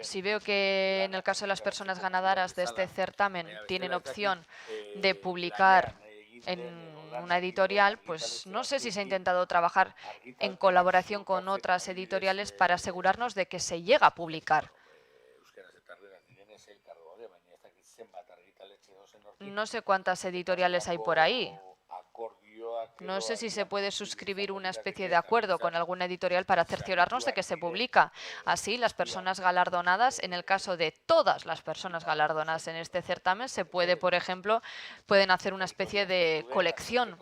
si veo que en el caso de las personas ganadoras de este certamen tienen opción de publicar en una editorial, pues no sé si se ha intentado trabajar en colaboración con otras editoriales para asegurarnos de que se llega a publicar. No sé cuántas editoriales hay por ahí. No sé si se puede suscribir una especie de acuerdo con alguna editorial para cerciorarnos de que se publica. Así, las personas galardonadas, en el caso de todas las personas galardonadas en este certamen, se puede, por ejemplo, pueden hacer una especie de colección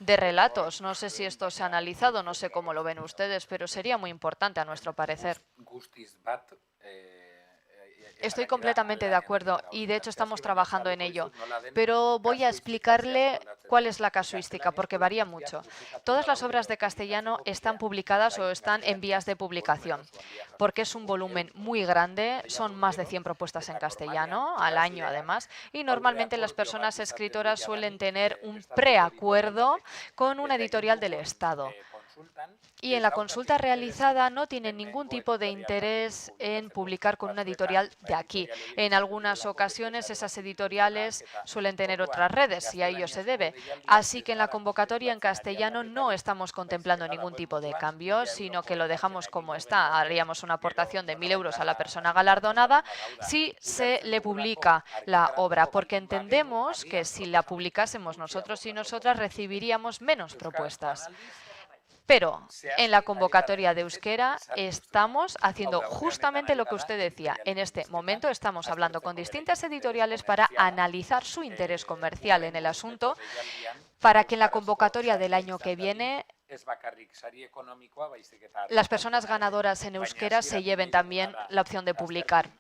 de relatos. No sé si esto se ha analizado, no sé cómo lo ven ustedes, pero sería muy importante a nuestro parecer. Estoy completamente de acuerdo y de hecho estamos trabajando en ello, pero voy a explicarle cuál es la casuística, porque varía mucho. Todas las obras de castellano están publicadas o están en vías de publicación, porque es un volumen muy grande, son más de 100 propuestas en castellano al año además, y normalmente las personas escritoras suelen tener un preacuerdo con una editorial del Estado. consultan. Y en la consulta realizada no tienen ningún tipo de interés en publicar con una editorial de aquí. En algunas ocasiones esas editoriales suelen tener otras redes y a ello se debe. Así que en la convocatoria en castellano no estamos contemplando ningún tipo de cambio, sino que lo dejamos como está. Haríamos una aportación de 1.000 euros a la persona galardonada si se le publica la obra, porque entendemos que si la publicásemos nosotros y nosotras recibiríamos menos propuestas. Pero en la convocatoria de euskera estamos haciendo justamente lo que usted decía. En este momento estamos hablando con distintas editoriales para analizar su interés comercial en el asunto, para que en la convocatoria del año que viene las personas ganadoras en euskera se lleven también la opción de publicar,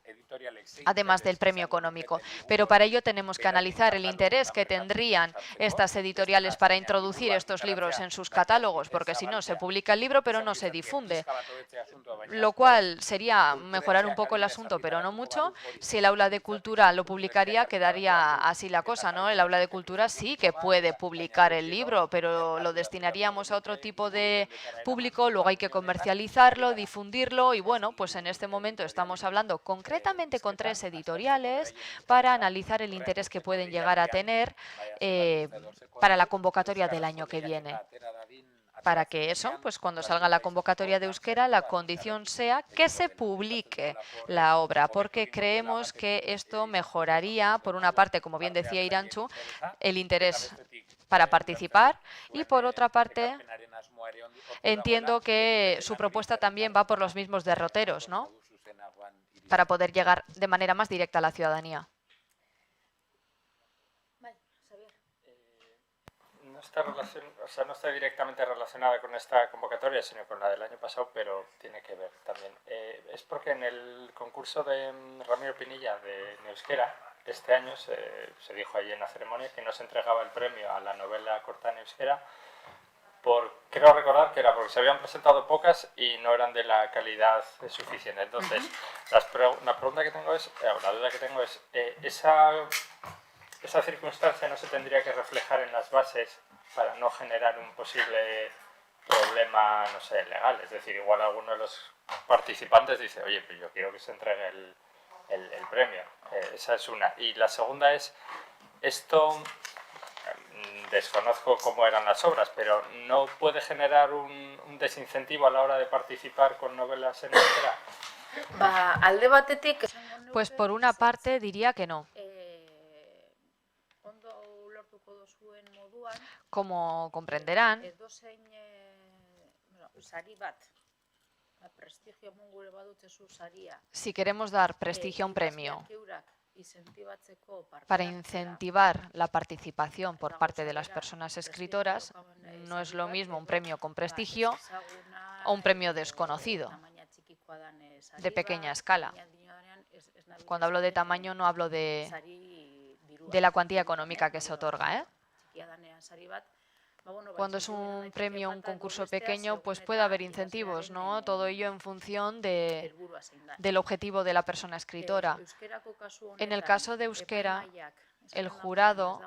además del premio económico. Pero para ello tenemos que analizar el interés que tendrían estas editoriales para introducir estos libros en sus catálogos, porque si no, se publica el libro pero no se difunde, lo cual sería mejorar un poco el asunto, pero no mucho. Si el Aula de Cultura lo publicaría, quedaría así la cosa, ¿no? El Aula de Cultura sí que puede publicar el libro, pero lo destinaríamos a otro tipo de público, luego hay que comercializarlo, difundirlo y bueno, pues en este momento estamos hablando concretamente con 3 editoriales para analizar el interés que pueden llegar a tener para la convocatoria del año que viene. Para que eso, pues cuando salga la convocatoria de euskera, la condición sea que se publique la obra, porque creemos que esto mejoraría, por una parte, como bien decía Irantxu, el interés para participar y por otra parte entiendo que su propuesta también va por los mismos derroteros, ¿no? Para poder llegar de manera más directa a la ciudadanía. No está directamente relacionada con esta convocatoria, sino con la del año pasado, pero tiene que ver también. Es porque en el concurso de Ramiro Pinilla de Euskera, este año se dijo allí en la ceremonia que no se entregaba el premio a la novela corta en euskera, creo recordar que era porque se habían presentado pocas y no eran de la calidad suficiente. Entonces, la pregunta que tengo es, la duda que tengo es, esa circunstancia no se tendría que reflejar en las bases para no generar un posible problema, no sé, legal. Es decir, igual alguno de los participantes dice, oye, pues yo quiero que se entregue el premio. Esa es una. Y la segunda es, esto, desconozco cómo eran las obras, pero ¿no puede generar un desincentivo a la hora de participar con novelas en euskera? Alde batetik, pues por una parte diría que no. Como comprenderán, si queremos dar prestigio a un premio para incentivar la participación por parte de las personas escritoras, no es lo mismo un premio con prestigio o un premio desconocido, de pequeña escala. Cuando hablo de tamaño no hablo de la cuantía económica que se otorga, ¿eh? Cuando es un premio, un concurso pequeño, pues puede haber incentivos, ¿no? Todo ello en función del objetivo de la persona escritora. En el caso de euskera, el jurado,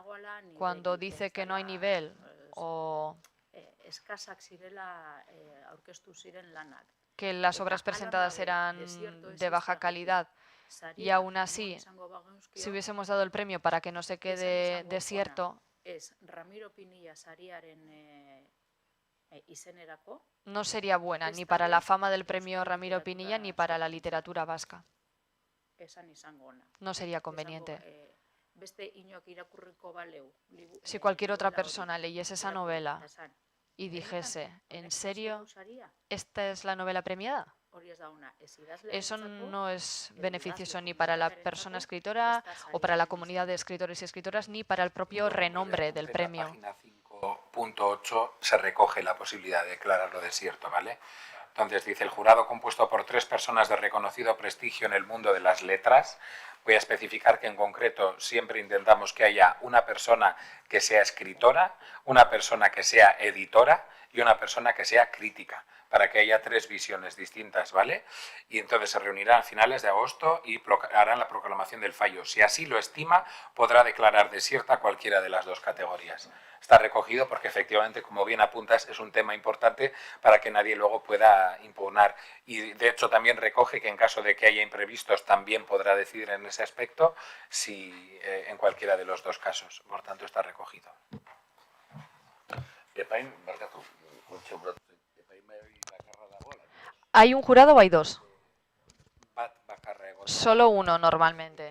cuando dice que no hay nivel o que las obras presentadas eran de baja calidad, y aún así, si hubiésemos dado el premio para que no se quede desierto, no sería buena ni para la fama del premio Ramiro Pinilla ni para la literatura vasca. No sería conveniente. Si cualquier otra persona leyese esa novela y dijese, ¿en serio esta es la novela premiada? Eso no es beneficioso ni para la persona escritora o para la comunidad de escritores y escritoras, ni para el propio renombre del premio. En la página 5.8 se recoge la posibilidad de declararlo desierto, ¿vale? Entonces dice, el jurado compuesto por 3 personas de reconocido prestigio en el mundo de las letras. Voy a especificar que en concreto siempre intentamos que haya una persona que sea escritora, una persona que sea editora y una persona que sea crítica, para que haya 3 visiones distintas, ¿vale? Y entonces se reunirán a finales de agosto y harán la proclamación del fallo. Si así lo estima, podrá declarar desierta cualquiera de las 2 categorías. Está recogido porque efectivamente, como bien apuntas, es un tema importante para que nadie luego pueda impugnar. Y de hecho también recoge que en caso de que haya imprevistos también podrá decidir en ese aspecto si en cualquiera de los 2 casos. Por tanto, está recogido. ¿Hay un jurado o hay 2? Solo uno normalmente,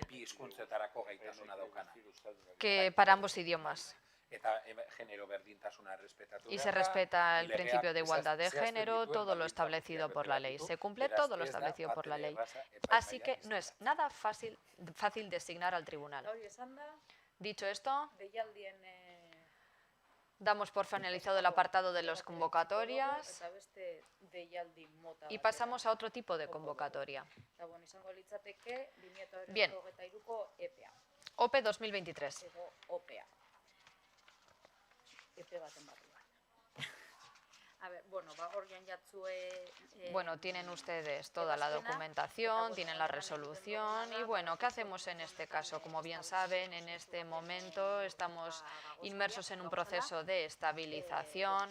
que para ambos idiomas. Y se respeta el principio de igualdad de género, todo lo establecido por la ley. Se cumple todo lo establecido por la ley. Así que no es nada fácil designar al tribunal. Dicho esto, damos por finalizado el apartado de las convocatorias y pasamos a otro tipo de convocatoria. Bien, OPE 2023. Bueno, tienen ustedes toda la documentación, tienen la resolución y bueno, ¿qué hacemos en este caso? Como bien saben, en este momento estamos inmersos en un proceso de estabilización.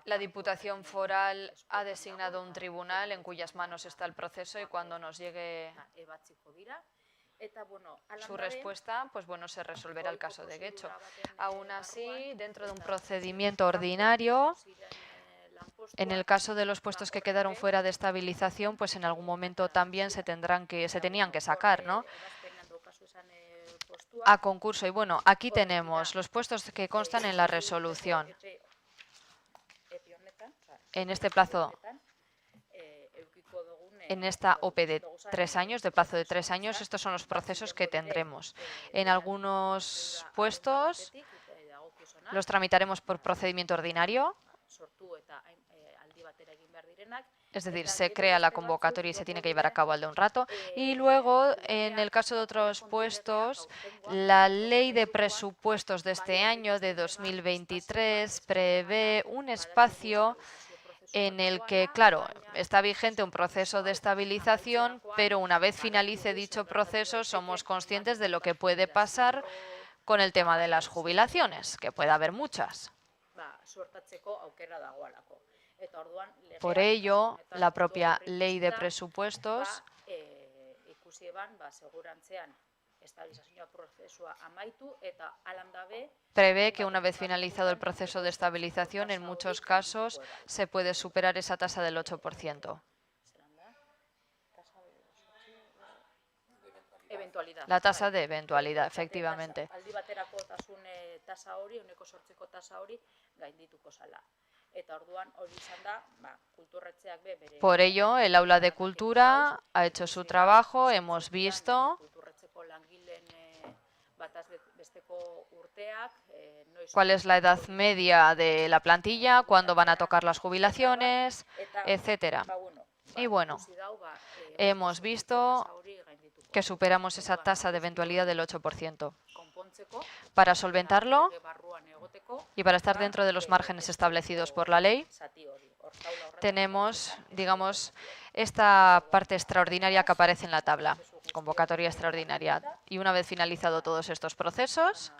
La Diputación Foral ha designado un tribunal en cuyas manos está el proceso y cuando nos llegue su respuesta, pues bueno, se resolverá el caso de Getxo. Aún así, dentro de un procedimiento ordinario, en el caso de los puestos que quedaron fuera de estabilización, pues en algún momento también se tenían que sacar, ¿no?, a concurso. Y bueno, aquí tenemos los puestos que constan en la resolución. En este plazo, en esta OPE de 3 años, de plazo de 3 años, estos son los procesos que tendremos. En algunos puestos los tramitaremos por procedimiento ordinario, es decir, se crea la convocatoria y se tiene que llevar a cabo al de un rato. Y luego, en el caso de otros puestos, la ley de presupuestos de este año, de 2023, prevé un espacio en el que, claro, está vigente un proceso de estabilización, pero una vez finalice dicho proceso somos conscientes de lo que puede pasar con el tema de las jubilaciones, que puede haber muchas. Por ello, la propia ley de presupuestos prevé que una vez finalizado el proceso de estabilización, en muchos casos se puede superar esa tasa del 8%. La tasa de eventualidad, efectivamente. Por ello, el aula de cultura ha hecho su trabajo, hemos visto cuál es la edad media de la plantilla, cuándo van a tocar las jubilaciones, etcétera. Y bueno, hemos visto que superamos esa tasa de eventualidad del 8%. Para solventarlo y para estar dentro de los márgenes establecidos por la ley, tenemos, digamos, esta parte extraordinaria que aparece en la tabla, convocatoria extraordinaria. Y una vez finalizado todos estos procesos,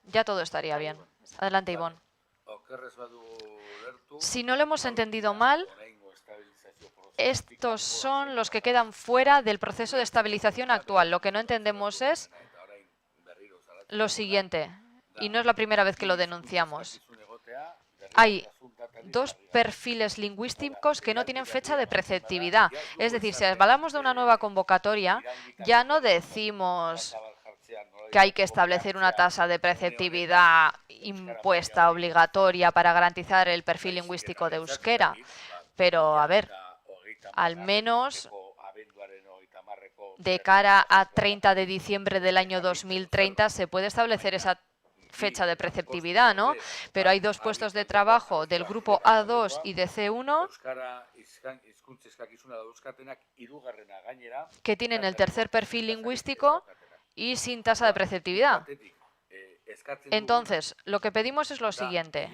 ya todo estaría bien. Adelante, Ivonne. Si no lo hemos entendido mal, estos son los que quedan fuera del proceso de estabilización actual. Lo que no entendemos es lo siguiente, y no es la primera vez que lo denunciamos. Hay 2 perfiles lingüísticos que no tienen fecha de preceptividad. Es decir, si hablamos de una nueva convocatoria, ya no decimos que hay que establecer una tasa de preceptividad impuesta, obligatoria, para garantizar el perfil lingüístico de euskera. Pero, a ver, al menos de cara a 30 de diciembre del año 2030 se puede establecer esa fecha de preceptividad, ¿no? Pero hay 2 puestos de trabajo del grupo A2 y de C1 que tienen el tercer perfil lingüístico y sin tasa de preceptividad. Entonces, lo que pedimos es lo siguiente: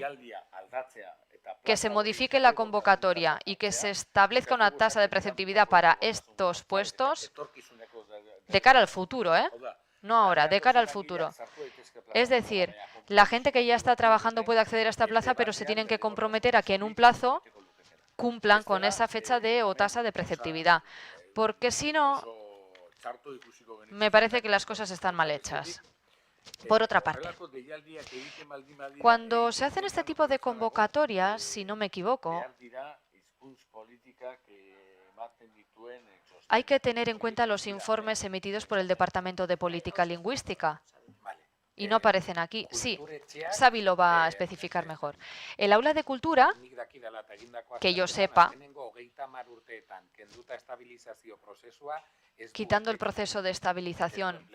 que se modifique la convocatoria y que se establezca una tasa de preceptividad para estos puestos de cara al futuro, no ahora, de cara al futuro. Es decir, la gente que ya está trabajando puede acceder a esta plaza, pero se tienen que comprometer a que en un plazo cumplan con esa fecha o tasa de preceptividad, porque si no, me parece que las cosas están mal hechas. Por otra parte, cuando se hacen este tipo de convocatorias, si no me equivoco, hay que tener en cuenta los informes emitidos por el Departamento de Política Lingüística. Y no aparecen aquí. Sí, Xavi lo va a especificar mejor. El aula de cultura, que yo sepa, quitando el proceso de estabilización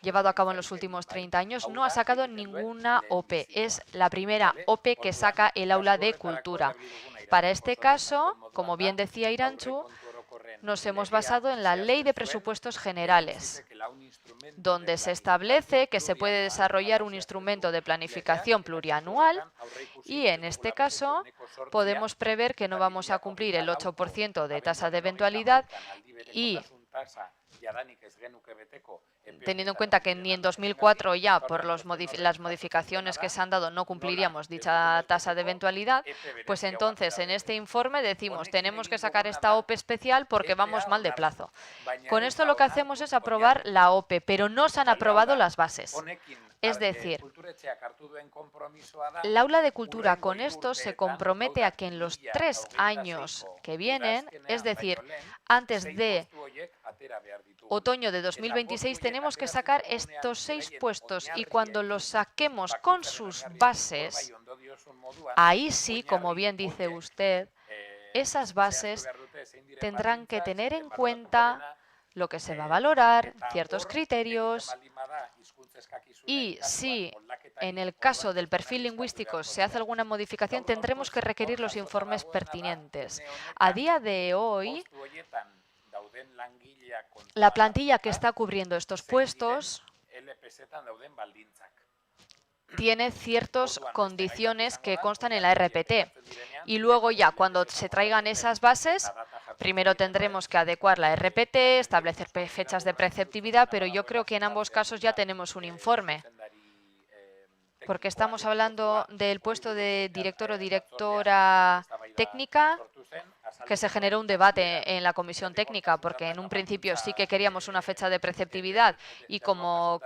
llevado a cabo en los últimos 30 años, no ha sacado ninguna OPE. Es la primera OPE que saca el aula de cultura. Para este caso, como bien decía Irantzu, nos hemos basado en la Ley de Presupuestos Generales, donde se establece que se puede desarrollar un instrumento de planificación plurianual y, en este caso, podemos prever que no vamos a cumplir el 8% de tasa de eventualidad y, teniendo en cuenta que ni en 2004 ya por las modificaciones que se han dado no cumpliríamos dicha tasa de eventualidad, pues entonces en este informe decimos tenemos que sacar esta OPE especial porque vamos mal de plazo. Con esto lo que hacemos es aprobar la OPE, pero no se han aprobado las bases. Es decir, el aula de cultura con esto se compromete a que en los 3 años que vienen, es decir, antes de otoño de 2026, tenemos que sacar estos 6 puestos y cuando los saquemos con sus bases, ahí sí, como bien dice usted, esas bases tendrán que tener en cuenta lo que se va a valorar, ciertos criterios, y si en el caso del perfil lingüístico se hace alguna modificación, tendremos que requerir los informes pertinentes. A día de hoy, la plantilla que está cubriendo estos puestos tiene ciertas condiciones que constan en la RPT. Y luego ya, cuando se traigan esas bases, primero tendremos que adecuar la RPT, establecer fechas de preceptividad, pero yo creo que en ambos casos ya tenemos un informe. Porque estamos hablando del puesto de director o directora técnica, que se generó un debate en la comisión técnica, porque en un principio sí que queríamos una fecha de preceptividad y como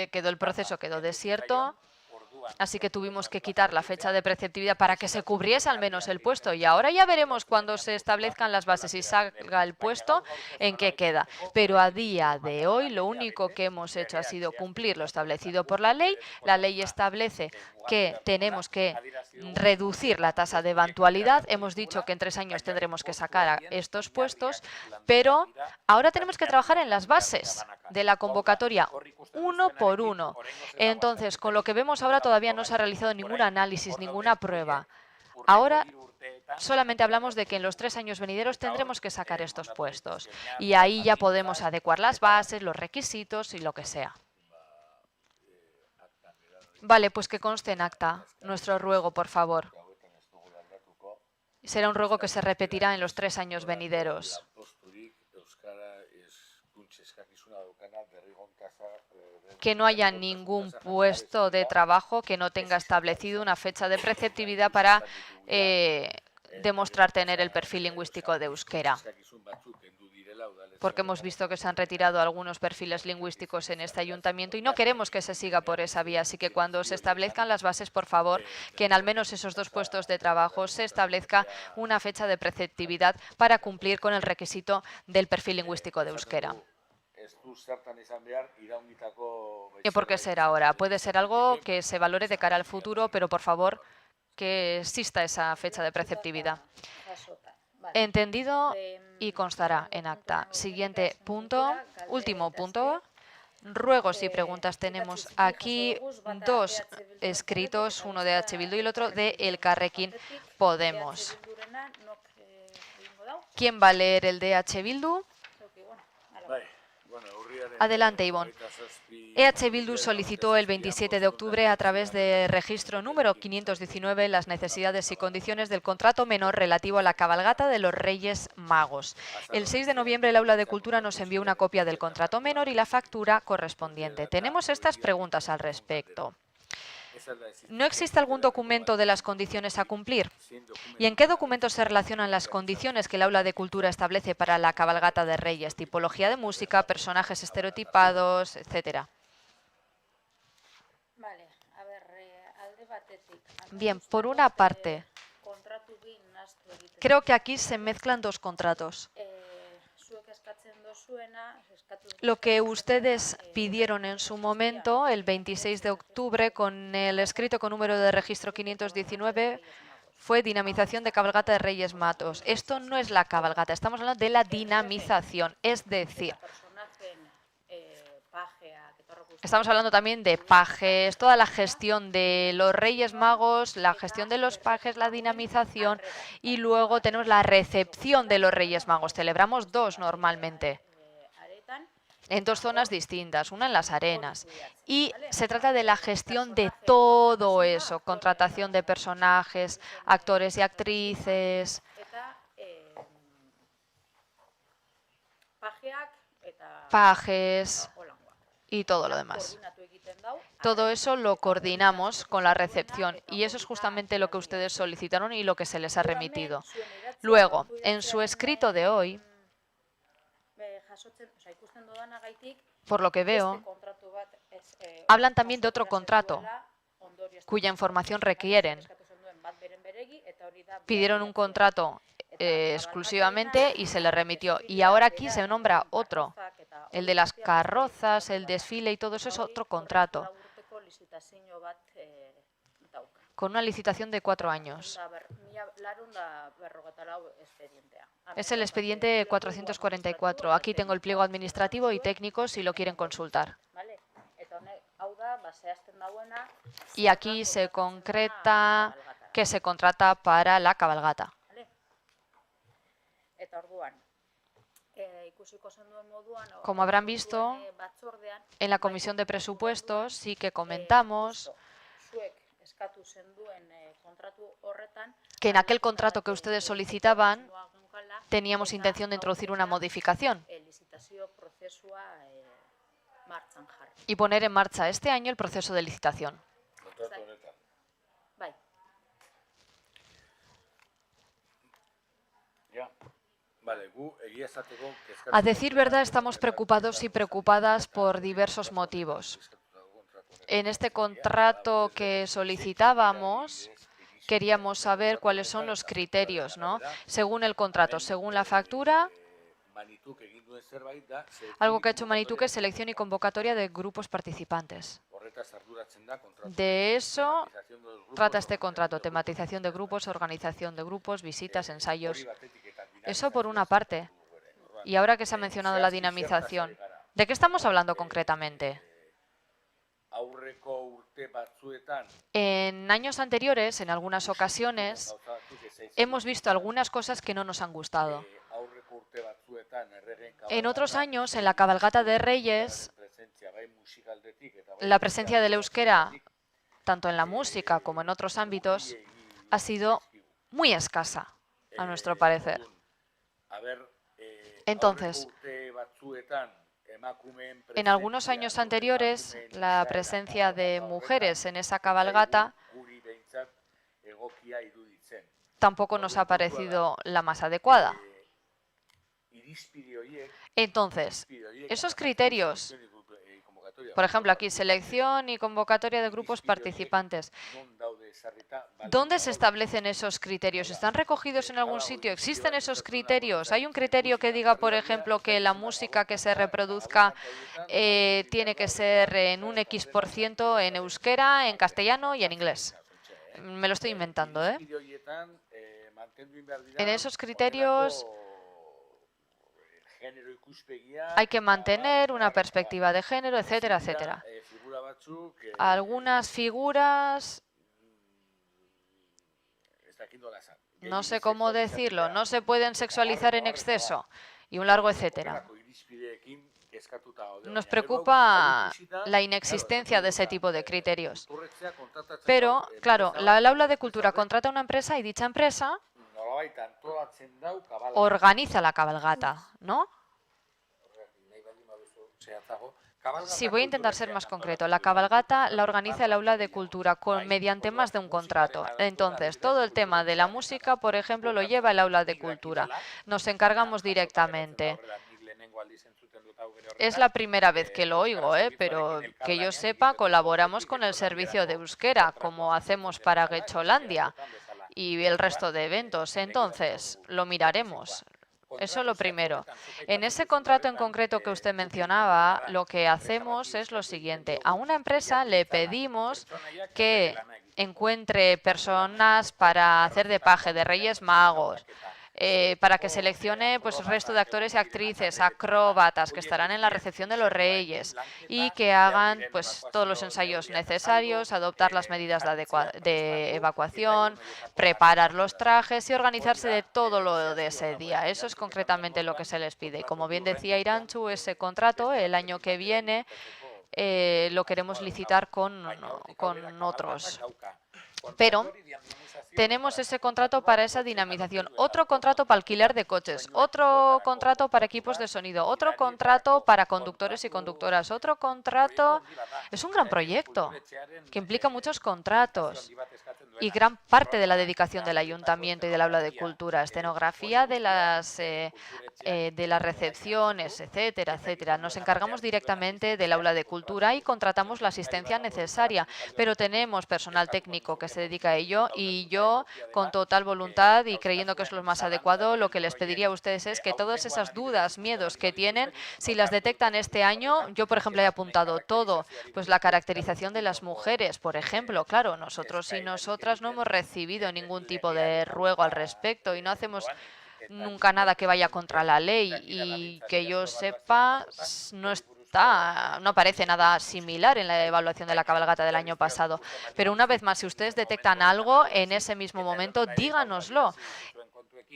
el proceso quedó desierto, así que tuvimos que quitar la fecha de preceptividad para que se cubriese al menos el puesto. Y ahora ya veremos cuando se establezcan las bases y salga el puesto en qué queda. Pero a día de hoy lo único que hemos hecho ha sido cumplir lo establecido por la ley. La ley establece que tenemos que reducir la tasa de eventualidad. Hemos dicho que en 3 años tendremos que sacar a estos puestos, pero ahora tenemos que trabajar en las bases de la convocatoria, uno por uno. Entonces, con lo que vemos ahora todavía no se ha realizado ningún análisis, ninguna prueba. Ahora solamente hablamos de que en los 3 años venideros tendremos que sacar estos puestos. Y ahí ya podemos adecuar las bases, los requisitos y lo que sea. Vale, pues que conste en acta nuestro ruego, por favor. Será un ruego que se repetirá en los 3 años venideros. Que no haya ningún puesto de trabajo que no tenga establecido una fecha de preceptividad para demostrar tener el perfil lingüístico de euskera. Porque hemos visto que se han retirado algunos perfiles lingüísticos en este ayuntamiento y no queremos que se siga por esa vía. Así que cuando se establezcan las bases, por favor, que en al menos esos 2 puestos de trabajo se establezca una fecha de preceptividad para cumplir con el requisito del perfil lingüístico de euskera. ¿Y por qué será ahora? Puede ser algo que se valore de cara al futuro, pero por favor que exista esa fecha de preceptividad. Entendido y constará en acta. Siguiente punto, último punto. Ruegos y preguntas. Tenemos aquí 2 escritos, uno de H. Bildu y el otro de Elkarrekin Podemos. ¿Quién va a leer el de H. Bildu? Adelante, Ivonne. EH Bildu solicitó el 27 de octubre a través de registro número 519 las necesidades y condiciones del contrato menor relativo a la cabalgata de los Reyes Magos. El 6 de noviembre el Aula de Cultura nos envió una copia del contrato menor y la factura correspondiente. Tenemos estas preguntas al respecto. ¿No existe algún documento de las condiciones a cumplir? ¿Y en qué documentos se relacionan las condiciones que el Aula de Cultura establece para la cabalgata de Reyes? Tipología de música, personajes estereotipados, etcétera. Vale, a ver, alde batetik. Bien, por una parte, creo que aquí se mezclan dos contratos. Lo que ustedes pidieron en su momento, el 26 de octubre, con el escrito con número de registro 519, fue dinamización de cabalgata de Reyes Magos. Esto no es la cabalgata, estamos hablando de la dinamización, es decir, estamos hablando también de pajes, toda la gestión de los Reyes Magos, la gestión de los pajes, la dinamización, y luego tenemos la recepción de los Reyes Magos. Celebramos dos normalmente, en dos zonas distintas, una en las arenas. Y se trata de la gestión de todo eso, contratación de personajes, actores y actrices, pajes y todo lo demás. Todo eso lo coordinamos con la recepción y eso es justamente lo que ustedes solicitaron y lo que se les ha remitido. Luego, en su escrito de hoy, por lo que veo, hablan también de otro contrato cuya información requieren. Pidieron un contrato exclusivamente y se le remitió. Y ahora aquí se nombra otro, el de las carrozas, el desfile y todo eso es otro contrato, con una licitación de 4 años. Es el expediente 444. Aquí tengo el pliego administrativo y técnico si lo quieren consultar. Y aquí se concreta que se contrata para la cabalgata. Como habrán visto, en la Comisión de Presupuestos sí que comentamos que en aquel contrato que ustedes solicitaban teníamos intención de introducir una modificación y poner en marcha este año el proceso de licitación. A decir verdad, estamos preocupados y preocupadas por diversos motivos. En este contrato que solicitábamos, queríamos saber cuáles son los criterios, ¿no? Según el contrato, según la factura, algo que ha hecho Manituke es selección y convocatoria de grupos participantes. De eso trata este contrato, tematización de grupos, organización de grupos, visitas, ensayos. Eso por una parte. Y ahora que se ha mencionado la dinamización, ¿de qué estamos hablando concretamente? En años anteriores, en algunas ocasiones, hemos visto algunas cosas que no nos han gustado. En otros años, en la cabalgata de Reyes, la presencia del euskera, tanto en la música como en otros ámbitos, ha sido muy escasa, a nuestro parecer. Entonces, en algunos años anteriores, la presencia de mujeres en esa cabalgata tampoco nos ha parecido la más adecuada. Entonces, esos criterios, por ejemplo, aquí selección y convocatoria de grupos participantes, ¿dónde se establecen esos criterios? ¿Están recogidos en algún sitio? ¿Existen esos criterios? ¿Hay un criterio que diga, por ejemplo, que la música que se reproduzca tiene que ser en un X% en euskera, en castellano y en inglés? Me lo estoy inventando, ¿eh? En esos criterios hay que mantener una perspectiva de género, etcétera, etcétera. Algunas figuras, no sé cómo decirlo, no se pueden sexualizar en exceso y un largo etcétera. nos preocupa la inexistencia de ese tipo de criterios. Pero, claro, el aula de cultura contrata una empresa y dicha empresa organiza la cabalgata, ¿no? Sí, voy a intentar ser más concreto. La cabalgata la organiza el aula de cultura mediante más de un contrato. Entonces, todo el tema de la música, por ejemplo, lo lleva el aula de cultura. Nos encargamos directamente. Es la primera vez que lo oigo, pero que yo sepa, colaboramos con el servicio de euskera, como hacemos para Getxolandia y el resto de eventos. Entonces, lo miraremos. Eso lo primero. En ese contrato en concreto que usted mencionaba, lo que hacemos es lo siguiente. A una empresa le pedimos que encuentre personas para hacer de paje, de Reyes Magos, para que seleccione pues el resto de actores y actrices, acróbatas que estarán en la recepción de los Reyes y que hagan pues todos los ensayos necesarios, adoptar las medidas de evacuación, preparar los trajes y organizarse de todo lo de ese día. Eso es concretamente lo que se les pide. Y como bien decía Irantzu, ese contrato el año que viene lo queremos licitar con otros. Pero tenemos ese contrato para esa dinamización, otro contrato para alquiler de coches, otro contrato para equipos de sonido, otro contrato para conductores y conductoras, otro contrato. Es un gran proyecto que implica muchos contratos y gran parte de la dedicación del ayuntamiento y del aula de cultura, escenografía de las recepciones, etcétera, etcétera. Nos encargamos directamente del aula de cultura y contratamos la asistencia necesaria, pero tenemos personal técnico que se dedica a ello y yo, con total voluntad y creyendo que es lo más adecuado, lo que les pediría a ustedes es que todas esas dudas, miedos que tienen, si las detectan este año, yo por ejemplo he apuntado todo, pues la caracterización de las mujeres, por ejemplo, claro, nosotros y nosotras no hemos recibido ningún tipo de ruego al respecto y no hacemos nunca nada que vaya contra la ley y que yo sepa no aparece nada similar en la evaluación de la cabalgata del año pasado. Pero una vez más, si ustedes detectan algo en ese mismo momento, díganoslo.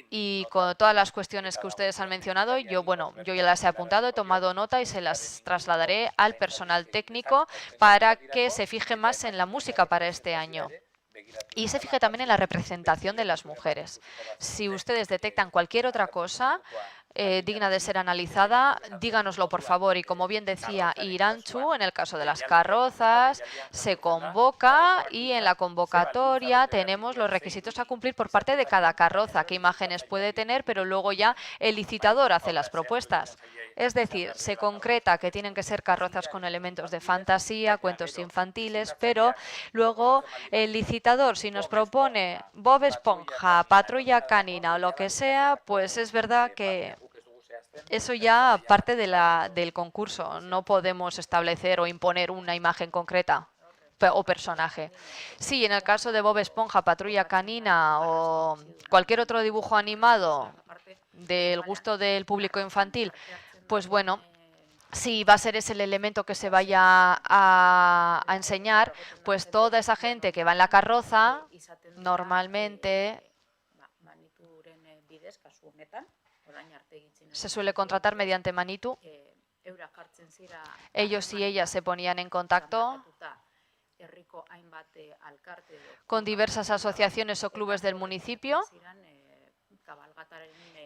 Y con todas las cuestiones que ustedes han mencionado, yo ya las he apuntado, he tomado nota y se las trasladaré al personal técnico para que se fije más en la música para este año. Y se fije también en la representación de las mujeres. Si ustedes detectan cualquier otra cosa digna de ser analizada, díganoslo por favor. Y como bien decía Irantzu, en el caso de las carrozas, se convoca y en la convocatoria tenemos los requisitos a cumplir por parte de cada carroza, qué imágenes puede tener, pero luego ya el licitador hace las propuestas. Es decir, se concreta que tienen que ser carrozas con elementos de fantasía, cuentos infantiles, pero luego el licitador, si nos propone Bob Esponja, Patrulla Canina o lo que sea, pues es verdad que eso ya parte del concurso. No podemos establecer o imponer una imagen concreta o personaje. Sí, en el caso de Bob Esponja, Patrulla Canina o cualquier otro dibujo animado del gusto del público infantil, pues bueno, si va a ser ese el elemento que se vaya a enseñar, pues toda esa gente que va en la carroza, normalmente se suele contratar mediante Manitu. Ellos y ellas se ponían en contacto con diversas asociaciones o clubes del municipio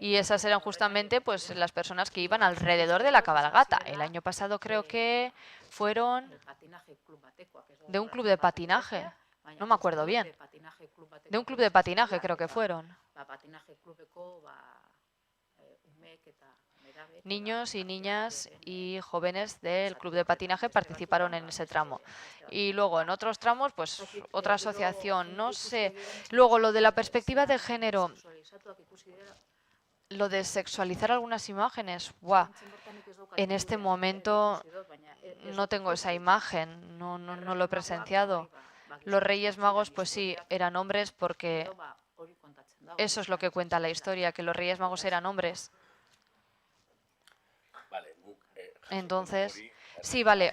y esas eran justamente pues las personas que iban alrededor de la cabalgata. El año pasado creo que fueron de un club de patinaje, no me acuerdo bien, de un club de patinaje creo que fueron. Niños y niñas y jóvenes del club de patinaje participaron en ese tramo. Y luego en otros tramos, pues otra asociación, no sé. Luego lo de la perspectiva de género, lo de sexualizar algunas imágenes, ¡guau! En este momento no tengo esa imagen, no lo he presenciado. Los Reyes Magos, pues sí, eran hombres porque eso es lo que cuenta la historia, que los Reyes Magos eran hombres. Entonces, sí, vale.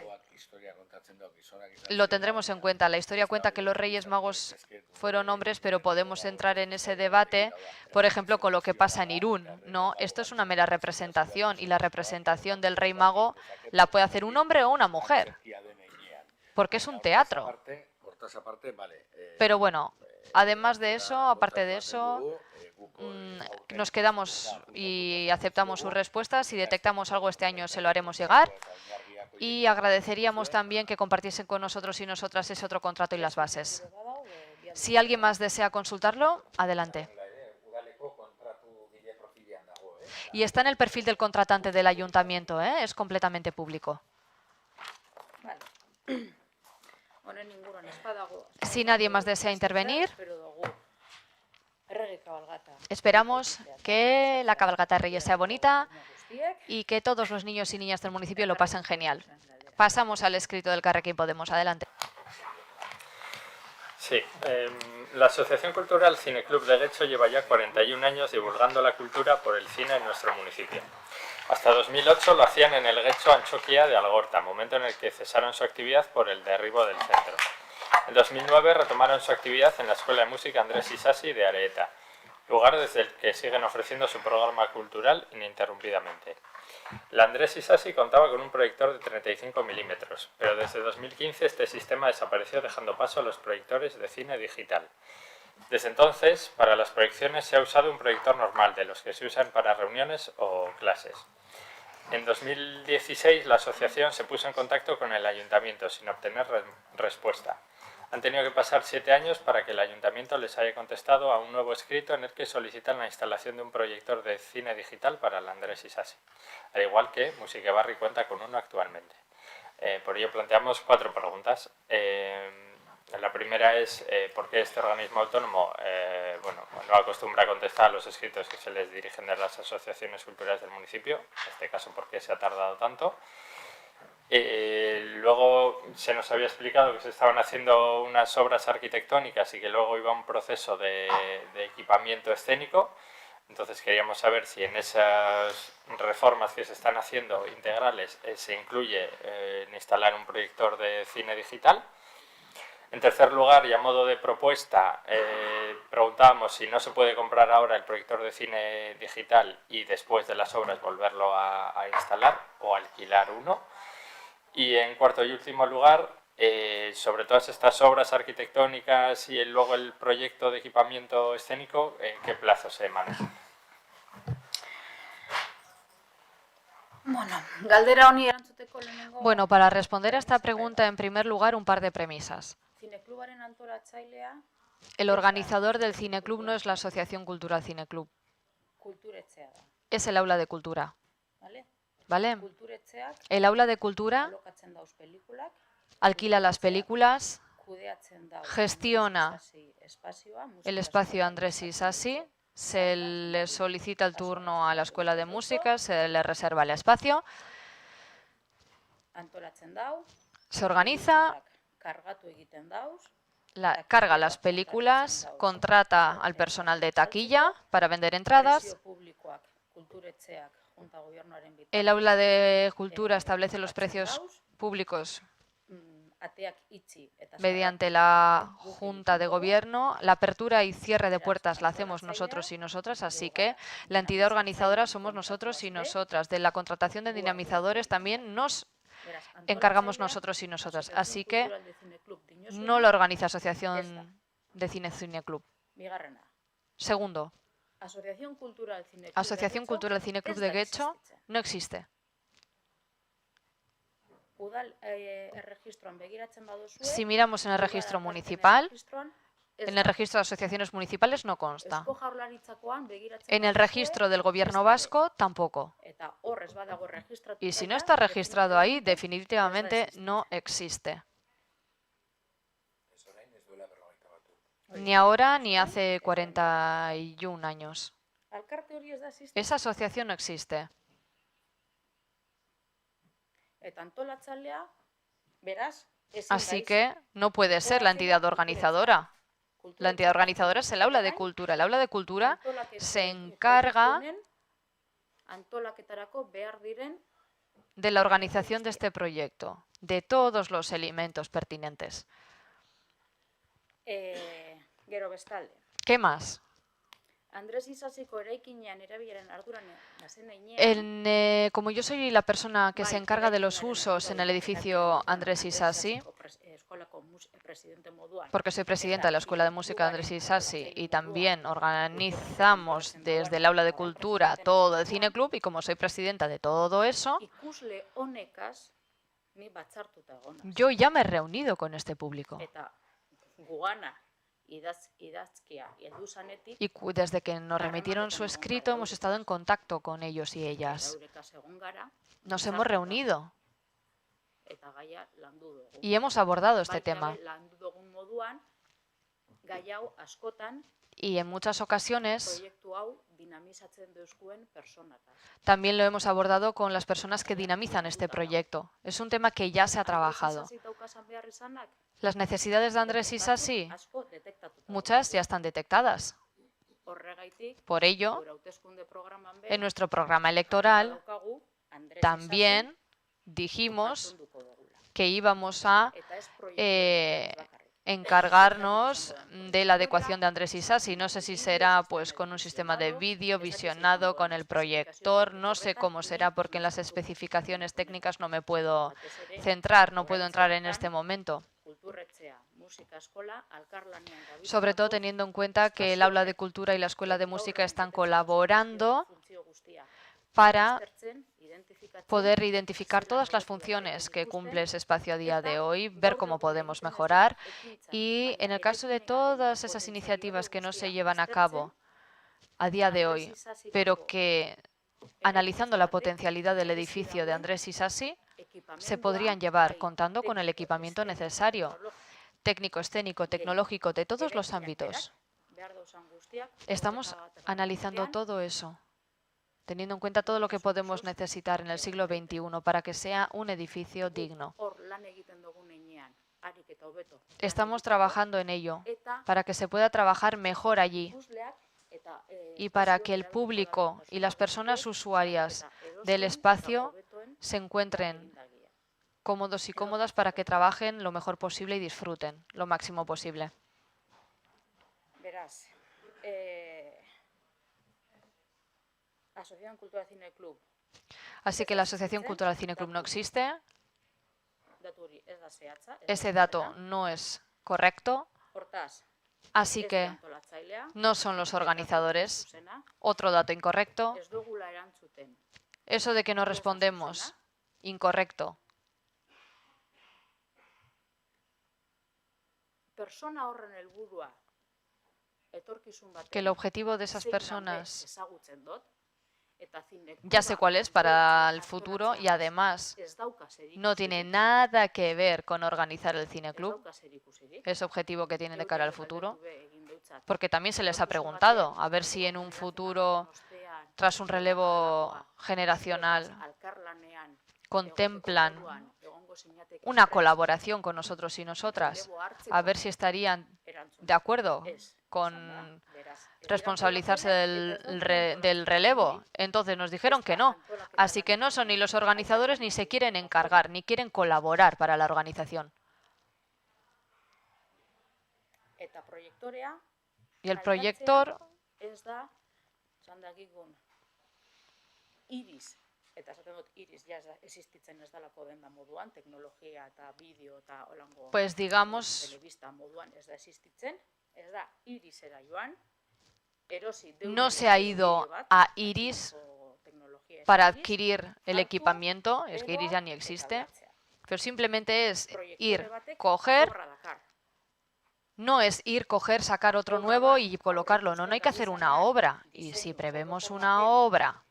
Lo tendremos en cuenta. La historia cuenta que los Reyes Magos fueron hombres, pero podemos entrar en ese debate, por ejemplo, con lo que pasa en Irún. No, esto es una mera representación y la representación del Rey Mago la puede hacer un hombre o una mujer, porque es un teatro. Pero bueno, además de eso, aparte de eso, nos quedamos y aceptamos sus respuestas. Si detectamos algo este año, se lo haremos llegar. Y agradeceríamos también que compartiesen con nosotros y nosotras ese otro contrato y las bases. Si alguien más desea consultarlo, adelante. Y está en el perfil del contratante del ayuntamiento, ¿eh? Es completamente público. Si nadie más desea intervenir, esperamos que la cabalgata de Reyes sea bonita y que todos los niños y niñas del municipio lo pasen genial. Pasamos al escrito del Carrequín Podemos. Adelante. Sí, la Asociación Cultural Cineclub de Guecho lleva ya 41 años divulgando la cultura por el cine en nuestro municipio. Hasta 2008 lo hacían en el Guecho Antxokia de Algorta, momento en el que cesaron su actividad por el derribo del centro. En 2009 retomaron su actividad en la Escuela de Música Andrés Isasi de Areeta, lugar desde el que siguen ofreciendo su programa cultural ininterrumpidamente. La Andrés Isasi contaba con un proyector de 35 milímetros, pero desde 2015 este sistema desapareció dejando paso a los proyectores de cine digital. Desde entonces, para las proyecciones se ha usado un proyector normal, de los que se usan para reuniones o clases. En 2016 la asociación se puso en contacto con el ayuntamiento sin obtener respuesta. Han tenido que pasar 7 años para que el ayuntamiento les haya contestado a un nuevo escrito en el que solicitan la instalación de un proyector de cine digital para el Andrés Isasi, al igual que Musiquebarri cuenta con uno actualmente. Por ello planteamos 4 preguntas. La primera es ¿por qué este organismo autónomo no acostumbra a contestar a los escritos que se les dirigen de las asociaciones culturales del municipio? En este caso, ¿por qué se ha tardado tanto? Luego se nos había explicado que se estaban haciendo unas obras arquitectónicas y que luego iba un proceso de equipamiento escénico. Entonces queríamos saber si en esas reformas que se están haciendo integrales se incluye en instalar un proyector de cine digital. En tercer lugar, y a modo de propuesta, preguntábamos si no se puede comprar ahora el proyector de cine digital y después de las obras volverlo a instalar o alquilar uno. Y en cuarto y último lugar, sobre todas estas obras arquitectónicas y luego el proyecto de equipamiento escénico, ¿en qué plazo se maneja? Bueno, para responder a esta pregunta, en primer lugar, un par de premisas. El organizador del Cineclub no es la Asociación Cultural Cineclub. Es el aula de cultura. ¿Vale? El aula de cultura alquila las películas, gestiona el espacio Andrés Isasi, se le solicita el turno a la Escuela de Música, se le reserva el espacio, se organiza, carga las películas, contrata al personal de taquilla para vender entradas. El aula de cultura establece los precios públicos mediante la Junta de Gobierno. La apertura y cierre de puertas la hacemos nosotros y nosotras, así que la entidad organizadora somos nosotros y nosotras. De la contratación de dinamizadores también nos encargamos nosotros y nosotras, así que no la organiza Asociación de Cine Cineclub. Segundo, Asociación Cultural Cineclub de Guecho no existe. Si miramos en el registro municipal, en el registro de asociaciones municipales no consta. En el registro del Gobierno vasco tampoco. Y si no está registrado ahí, definitivamente no existe. Ni ahora ni hace 41 años. Esa asociación no existe. Así que no puede ser la entidad organizadora. La entidad organizadora es el aula de cultura. El aula de cultura se encarga de la organización de este proyecto. de todos los elementos pertinentes. Gero bestalde. ¿Qué más? Andrés Isasiko eraikinean erabileren arduran nazen heinean, Como yo soy la persona que se encarga de los usos en el edificio Andrés Isasi, eskolako presidente moduan, porque soy presidenta de la Escuela de Música Andrés Isasi y también organizamos desde el aula de cultura todo el cineclub, y como soy presidenta de todo eso, ikusle honekaz ni batzartuta egon naiz. yo ya me he reunido con este público. Eta gugana idazkia heldu zanetik, Y desde que nos remitieron su escrito hemos estado en contacto con ellos y ellas. eurekaz egon gara, Nos hemos reunido eta gaia landu dugu. y hemos abordado este Baita tema. be, landu dugun moduan, gai hau askotan Y en muchas ocasiones proiektu hau dinamizatzen deuskuen personataz. también lo hemos abordado con las personas que dinamizan este proyecto. Es un tema que ya se ha trabajado. Andrés Isasi daukazan behar izanak, Las necesidades de Andrés Isasi, asko detektatuta. muchas ya están detectadas. Horregaitik, Por ello, gure hauteskunde programan be, en nuestro programa electoral daukagu Andrés también Isasi dijimos jardunduko dugula. que íbamos a Eta ez proiektu bakarrik. encargarnos de la adecuación de Andrés Isasi. No sé si será pues con un sistema de vídeo visionado, con el proyector, no sé cómo será porque en las especificaciones técnicas no me puedo centrar, no puedo entrar en este momento. Kulturretxea, musika eskola, elkarlanean gabiltzako, Sobre todo teniendo en cuenta que el aula de cultura y la escuela de música están colaborando funtzio guztia para aztertzen, identifikatzen, poder identificar todas las funciones que cumple ese espacio a día de hoy, ver cómo podemos mejorar y en el caso de todas esas iniciativas que no se llevan a cabo a día de hoy, pero que analizando la potencialidad del edificio de Andrés Isasi, se podrían llevar contando con el equipamiento necesario, técnico, escénico, tecnológico, de todos los ámbitos. behar dauzan guztiak, Estamos analizando todo eso, teniendo en cuenta todo lo que podemos necesitar en el siglo XXI para que sea un edificio digno. hor lan egiten dugun heinean, harik eta hobeto. Estamos trabajando en ello Eta para que se pueda trabajar mejor allí ikusleak eta y para que el público y las personas usuarias del espacio se encuentren cómodos y cómodas para que trabajen lo mejor posible y disfruten lo máximo posible. Beraz, Asociación Cultura Cine Club, Así que la Asociación Cultural Cine Club no existe, datu hori ez da zehatza, ez ese da dato zuzena. no es correcto, Hortaz, así ez da que antolatzailea, no son los organizadores. zuzena, Otro dato incorrecto, ez dugula erantzuten. eso de que no respondemos, incorrecto. Persona horren helburua etorkizun batean Que el objetivo de esas zein den personas ezagutzen dut, eta Cine ya sé Cluba cuál es para el antolatzea futuro y además ez dauka zerikusirik, no tiene nada que ver con organizar el ez cineclub, dauka zerikusirik. ese objetivo que tienen de cara al futuro, Galdetu be egin deutsat. porque también se les ha preguntado a ver si en un futuro, tras un relevo generacional, Elkarlanean contemplan egongo zinateke una colaboración con nosotros y nosotras, a ver si estarían de acuerdo con responsabilizarse del relevo. Entonces nos dijeron que no, así que no son ni los organizadores ni se quieren encargar, ni quieren colaborar para la organización. Eta proiektorea Y el proyector ez da, esan dakigun, iris, eta esaten dut iris ja existitzen ez dalako denda moduan, teknologia eta bideo eta holango pues digamos, telebista moduan ez da existitzen, ez da irisera joan, erosi no se ha ido a Iris para adquirir el equipamiento, es que Iris ya ni existe, pero simplemente es ir, coger, no es ir, coger, sacar otro nuevo y colocarlo, no, no hay que hacer una obra. Y si prevemos una obra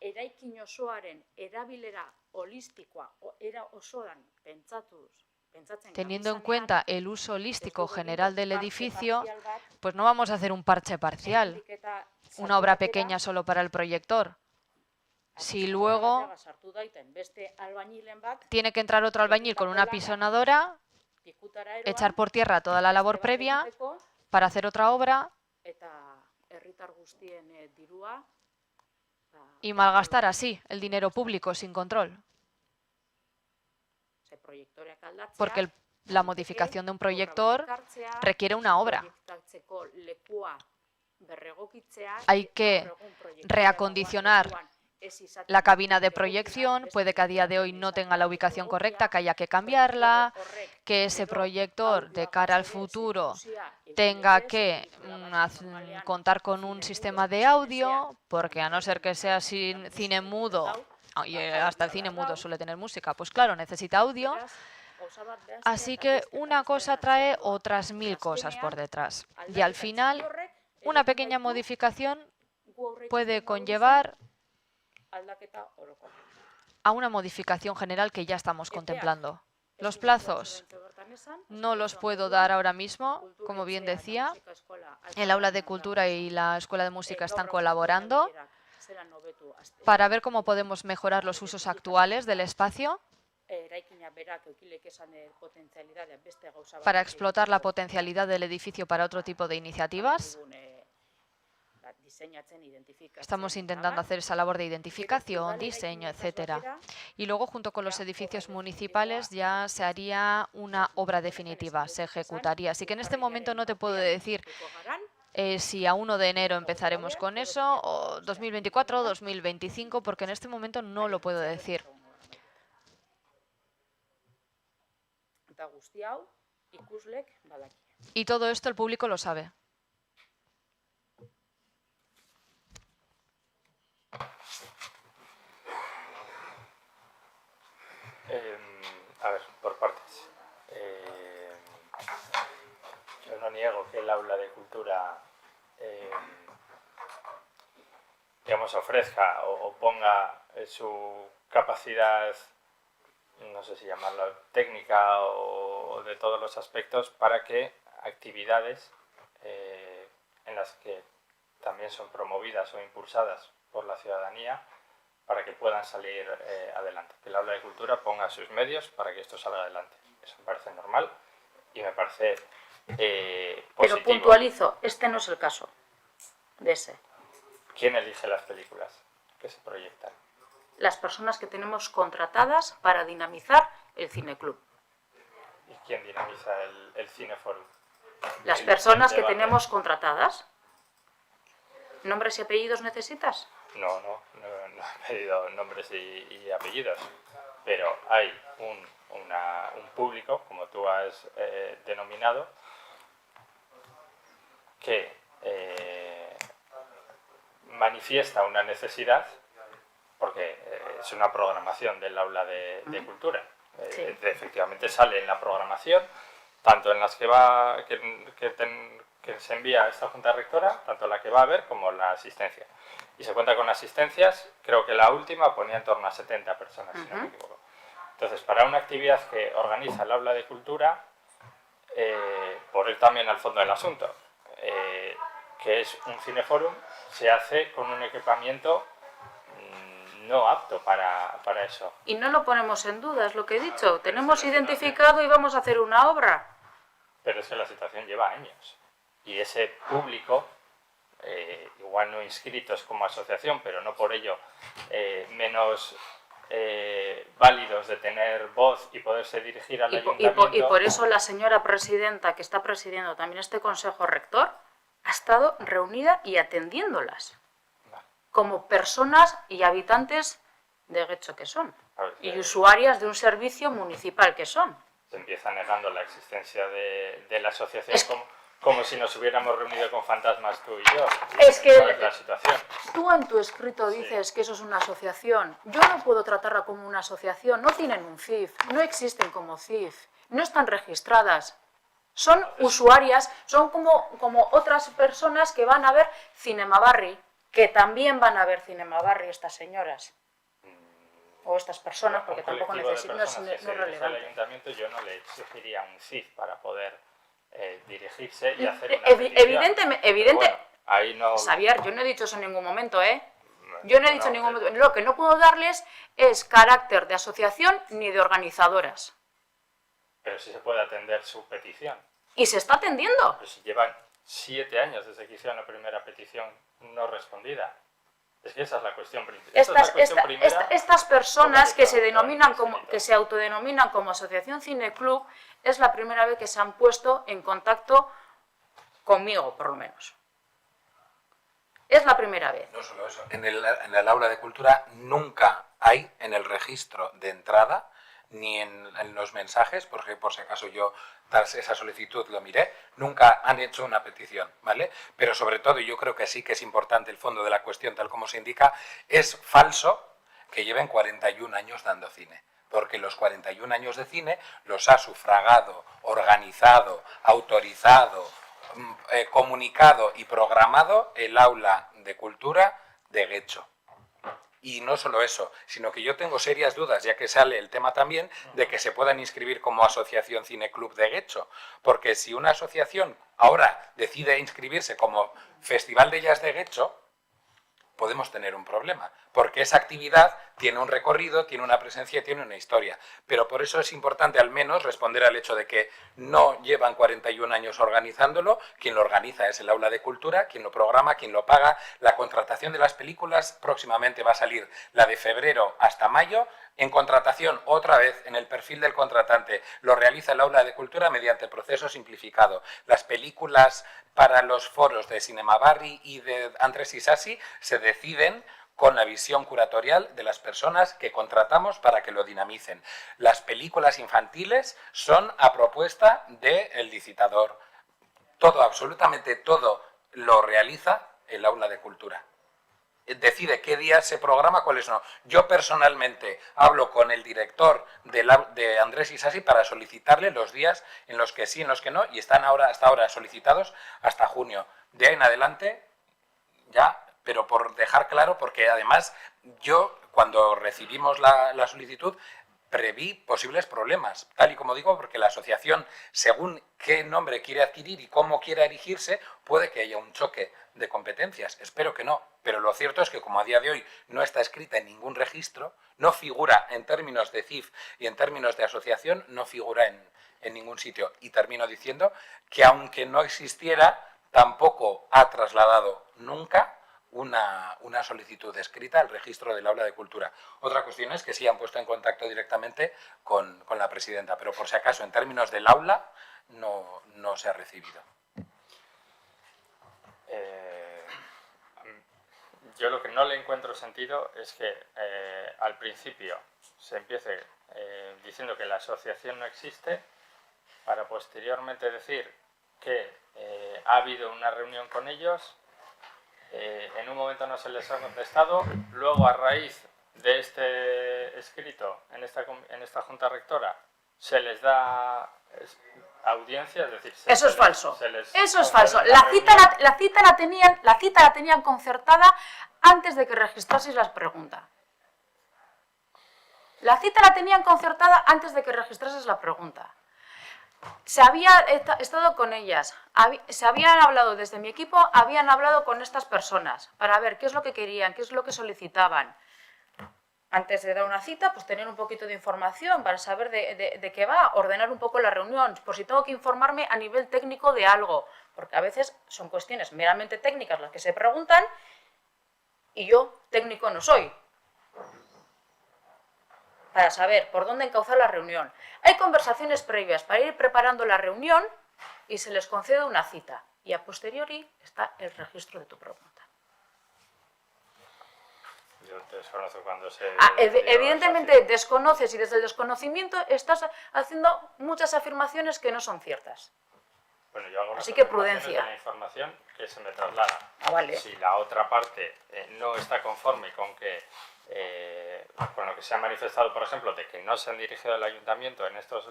eraikin osoaren erabilera holistikoa, era osoan pentsatzen teniendo en gabizanean, cuenta el uso holístico general del parche edificio, parzial bat, pues no vamos a hacer un parche parcial, hemendik eta una obra zati batera, pequeña solo para el proyector. Si zati luego batera sartu daiten beste albañilen bat, tiene que entrar otro albañil con una pisonadora, pikutara eroan, echar por tierra toda la labor beste bat previa egiteko, para hacer otra obra eta herritar guztien dirua y malgastar así el dinero público sin control. porque la modificación de un proyector requiere una obra. Hay que reacondicionar la cabina de proyección, puede que a día de hoy no tenga la ubicación correcta, que haya que cambiarla, que ese proyector de cara al futuro tenga que contar con un sistema de audio, porque a no ser que sea sin cine mudo, y hasta el cine mudo suele tener música, pues claro, necesita audio. Así que una cosa trae otras 1000 cosas por detrás. Y al final, una pequeña modificación puede conllevar a una modificación general que ya estamos contemplando. Los plazos no los puedo dar ahora mismo, como bien decía. El aula de cultura y la escuela de música están colaborando para ver cómo podemos mejorar los usos actuales del espacio, para explotar la potencialidad del edificio para otro tipo de iniciativas. Estamos intentando hacer esa labor de identificación, diseño, etcétera. Y luego, junto con los edificios municipales, ya se haría una obra definitiva, se ejecutaría. Así que en este momento no te puedo decir si a 1 de enero empezaremos con eso, o 2024 o 2025, porque en este momento no lo puedo decir. Y todo esto el público lo sabe. A ver, por partes. Yo no niego que el aula de cultura digamos, ofrezca o ponga su capacidad, no sé si llamarlo técnica o de todos los aspectos, para que actividades en las que también son promovidas o impulsadas por la ciudadanía, para que puedan salir adelante. Que el aula de cultura ponga sus medios para que esto salga adelante. Eso me parece normal y me parece positivo. Pero puntualizo, este no es el caso de ese. ¿Quién elige las películas que se proyectan? Las personas que tenemos contratadas para dinamizar el cineclub. ¿Y quién dinamiza el Cineforum? Las personas que tenemos contratadas. ¿Nombres y apellidos necesitas? No he pedido nombres y apellidos, pero hay un público, como tú has denominado, que manifiesta una necesidad, porque es una programación del aula de cultura. Sí. Efectivamente sale en la programación, tanto en las que se envía a esta Junta Rectora, tanto la que va a haber como la asistencia. Y se cuenta con asistencias, creo que la última ponía en torno a 70 personas, si no me equivoco. Entonces, para una actividad que organiza el aula de cultura, por ir también al fondo del asunto, que es un cineforum, se hace con un equipamiento no apto para eso. Y no lo ponemos en duda, es lo que he dicho. Tenemos identificado y vamos a hacer una obra. Pero es que la situación lleva años. Y ese público, igual no inscritos como asociación, pero no por ello menos válidos de tener voz y poderse dirigir al ayuntamiento. Y por eso la señora presidenta, que está presidiendo también este consejo rector, ha estado reunida y atendiéndolas. Como personas y habitantes de Getxo que son. Y usuarias de un servicio municipal que son. Se empieza negando la existencia de la asociación como si nos hubiéramos reunido con fantasmas tú y yo. Es que ¿cuál es la situación? Tú en tu escrito dices que eso es una asociación. Yo no puedo tratarla como una asociación. No tienen un CIF, no existen como CIF, no están registradas. Son usuarias, son como otras personas que van a ver Cinema Barri, que también van a ver Cinema Barri estas señoras. O estas personas, porque tampoco necesitan, no es relevante. Al ayuntamiento yo no le exigiría un CIF para poder dirigirse y hacer una petición. Evidente. Ahí no... Xavier, yo no he dicho eso en ningún momento, ¿eh? Yo no he dicho en ningún momento. Lo que no puedo darles es carácter de asociación ni de organizadoras. Pero sí se puede atender su petición. ¿Y se está atendiendo? Pero si llevan 7 años desde que hicieron la primera petición no respondida. Es que esa es la cuestión principal. Estas personas que se autodenominan como Asociación Cine Club es la primera vez que se han puesto en contacto conmigo, por lo menos. Es la primera vez. No solo eso, en el aula de cultura nunca hay en el registro de entrada ni en los mensajes, porque por si acaso yo tras esa solicitud lo miré, nunca han hecho una petición, ¿vale? Pero sobre todo, y yo creo que sí que es importante el fondo de la cuestión, tal como se indica, es falso que lleven 41 años dando cine, porque los 41 años de cine los ha sufragado, organizado, autorizado, comunicado y programado el aula de cultura de Getxo. Y no solo eso, sino que yo tengo serias dudas, ya que sale el tema también, de que se puedan inscribir como Asociación Cine Club de Getxo. Porque si una asociación ahora decide inscribirse como Festival de Jazz de Getxo, podemos tener un problema, porque esa actividad tiene un recorrido, tiene una presencia y tiene una historia. Pero por eso es importante al menos responder al hecho de que no llevan 41 años organizándolo, quien lo organiza es el aula de cultura, quien lo programa, quien lo paga, la contratación de las películas, próximamente va a salir la de febrero hasta mayo, en contratación otra vez en el perfil del contratante, lo realiza el aula de cultura mediante proceso simplificado. Las películas para los foros de Cinema Barri y de Andrés Isasi se deciden con la visión curatorial de las personas que contratamos para que lo dinamicen. Las películas infantiles son a propuesta del licitador. Todo, absolutamente todo, lo realiza el aula de cultura. Decide qué días se programa, cuáles no. Yo personalmente hablo con el director de Andrés Isasi para solicitarle los días en los que sí, en los que no, y están hasta ahora solicitados hasta junio. De ahí en adelante, ya, pero por dejar claro, porque además yo, cuando recibimos la solicitud, preví posibles problemas, tal y como digo, porque la asociación, según qué nombre quiere adquirir y cómo quiera erigirse, puede que haya un choque de competencias. Espero que no, pero lo cierto es que como a día de hoy no está escrita en ningún registro, no figura en términos de CIF y en términos de asociación, no figura en ningún sitio. Y termino diciendo que aunque no existiera, tampoco ha trasladado nunca una solicitud escrita al registro del aula de cultura. Otra cuestión es que sí han puesto en contacto directamente con la presidenta, pero por si acaso en términos del aula no se ha recibido. Yo lo que no le encuentro sentido es que al principio se empiece diciendo que la asociación no existe, para posteriormente decir que ha habido una reunión con ellos. En un momento no se les ha contestado, luego a raíz de este escrito en esta junta rectora se les da audiencia, es decir, eso es falso. Eso es falso. La cita la tenían concertada antes de que registraseis las preguntas. La cita la tenían concertada antes de que registrases la pregunta. Se había estado con ellas, se habían hablado desde mi equipo, habían hablado con estas personas para ver qué es lo que querían, qué es lo que solicitaban. Antes de dar una cita, pues tener un poquito de información para saber de qué va, ordenar un poco la reunión, por si tengo que informarme a nivel técnico de algo, porque a veces son cuestiones meramente técnicas las que se preguntan y yo técnico no soy, para saber por dónde encauzar la reunión. Hay conversaciones previas para ir preparando la reunión y se les concede una cita. Y a posteriori está el registro de tu pregunta. Yo desconozco cuando se... Evidentemente desconoces y desde el desconocimiento estás haciendo muchas afirmaciones que no son ciertas. Bueno, yo hago así que prudencia. De la información que se me traslada. Vale. Si la otra parte no está conforme con que con lo que se ha manifestado, por ejemplo, de que no se han dirigido al ayuntamiento en estos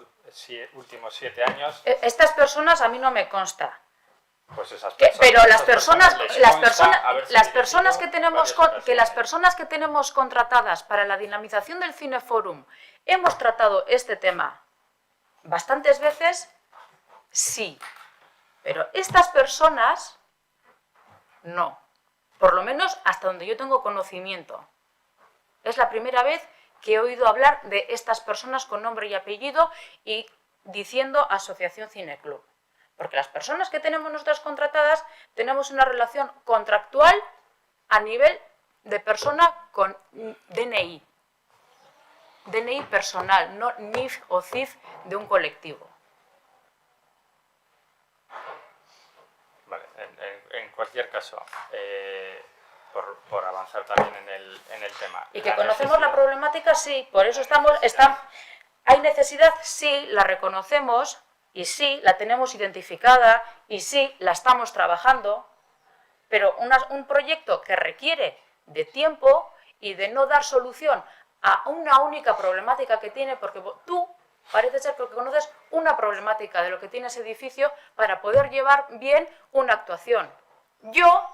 últimos 7 años... Estas personas a mí no me consta. Pues esas personas, pero las personas que tenemos contratadas para la dinamización del Cineforum, hemos tratado este tema bastantes veces, sí. Pero estas personas, no. Por lo menos hasta donde yo tengo conocimiento. Es la primera vez que he oído hablar de estas personas con nombre y apellido y diciendo Asociación Cine Club. Porque las personas que tenemos nosotras contratadas tenemos una relación contractual a nivel de persona con DNI. DNI personal, no NIF o CIF de un colectivo. Vale, en cualquier caso, por avanzar también en el tema. Y que conocemos la problemática, sí, por eso hay necesidad, sí, la reconocemos y sí, la tenemos identificada y sí, la estamos trabajando, pero un proyecto que requiere de tiempo y de no dar solución a una única problemática que tiene, porque tú parece ser que conoces una problemática de lo que tiene ese edificio para poder llevar bien una actuación. Yo,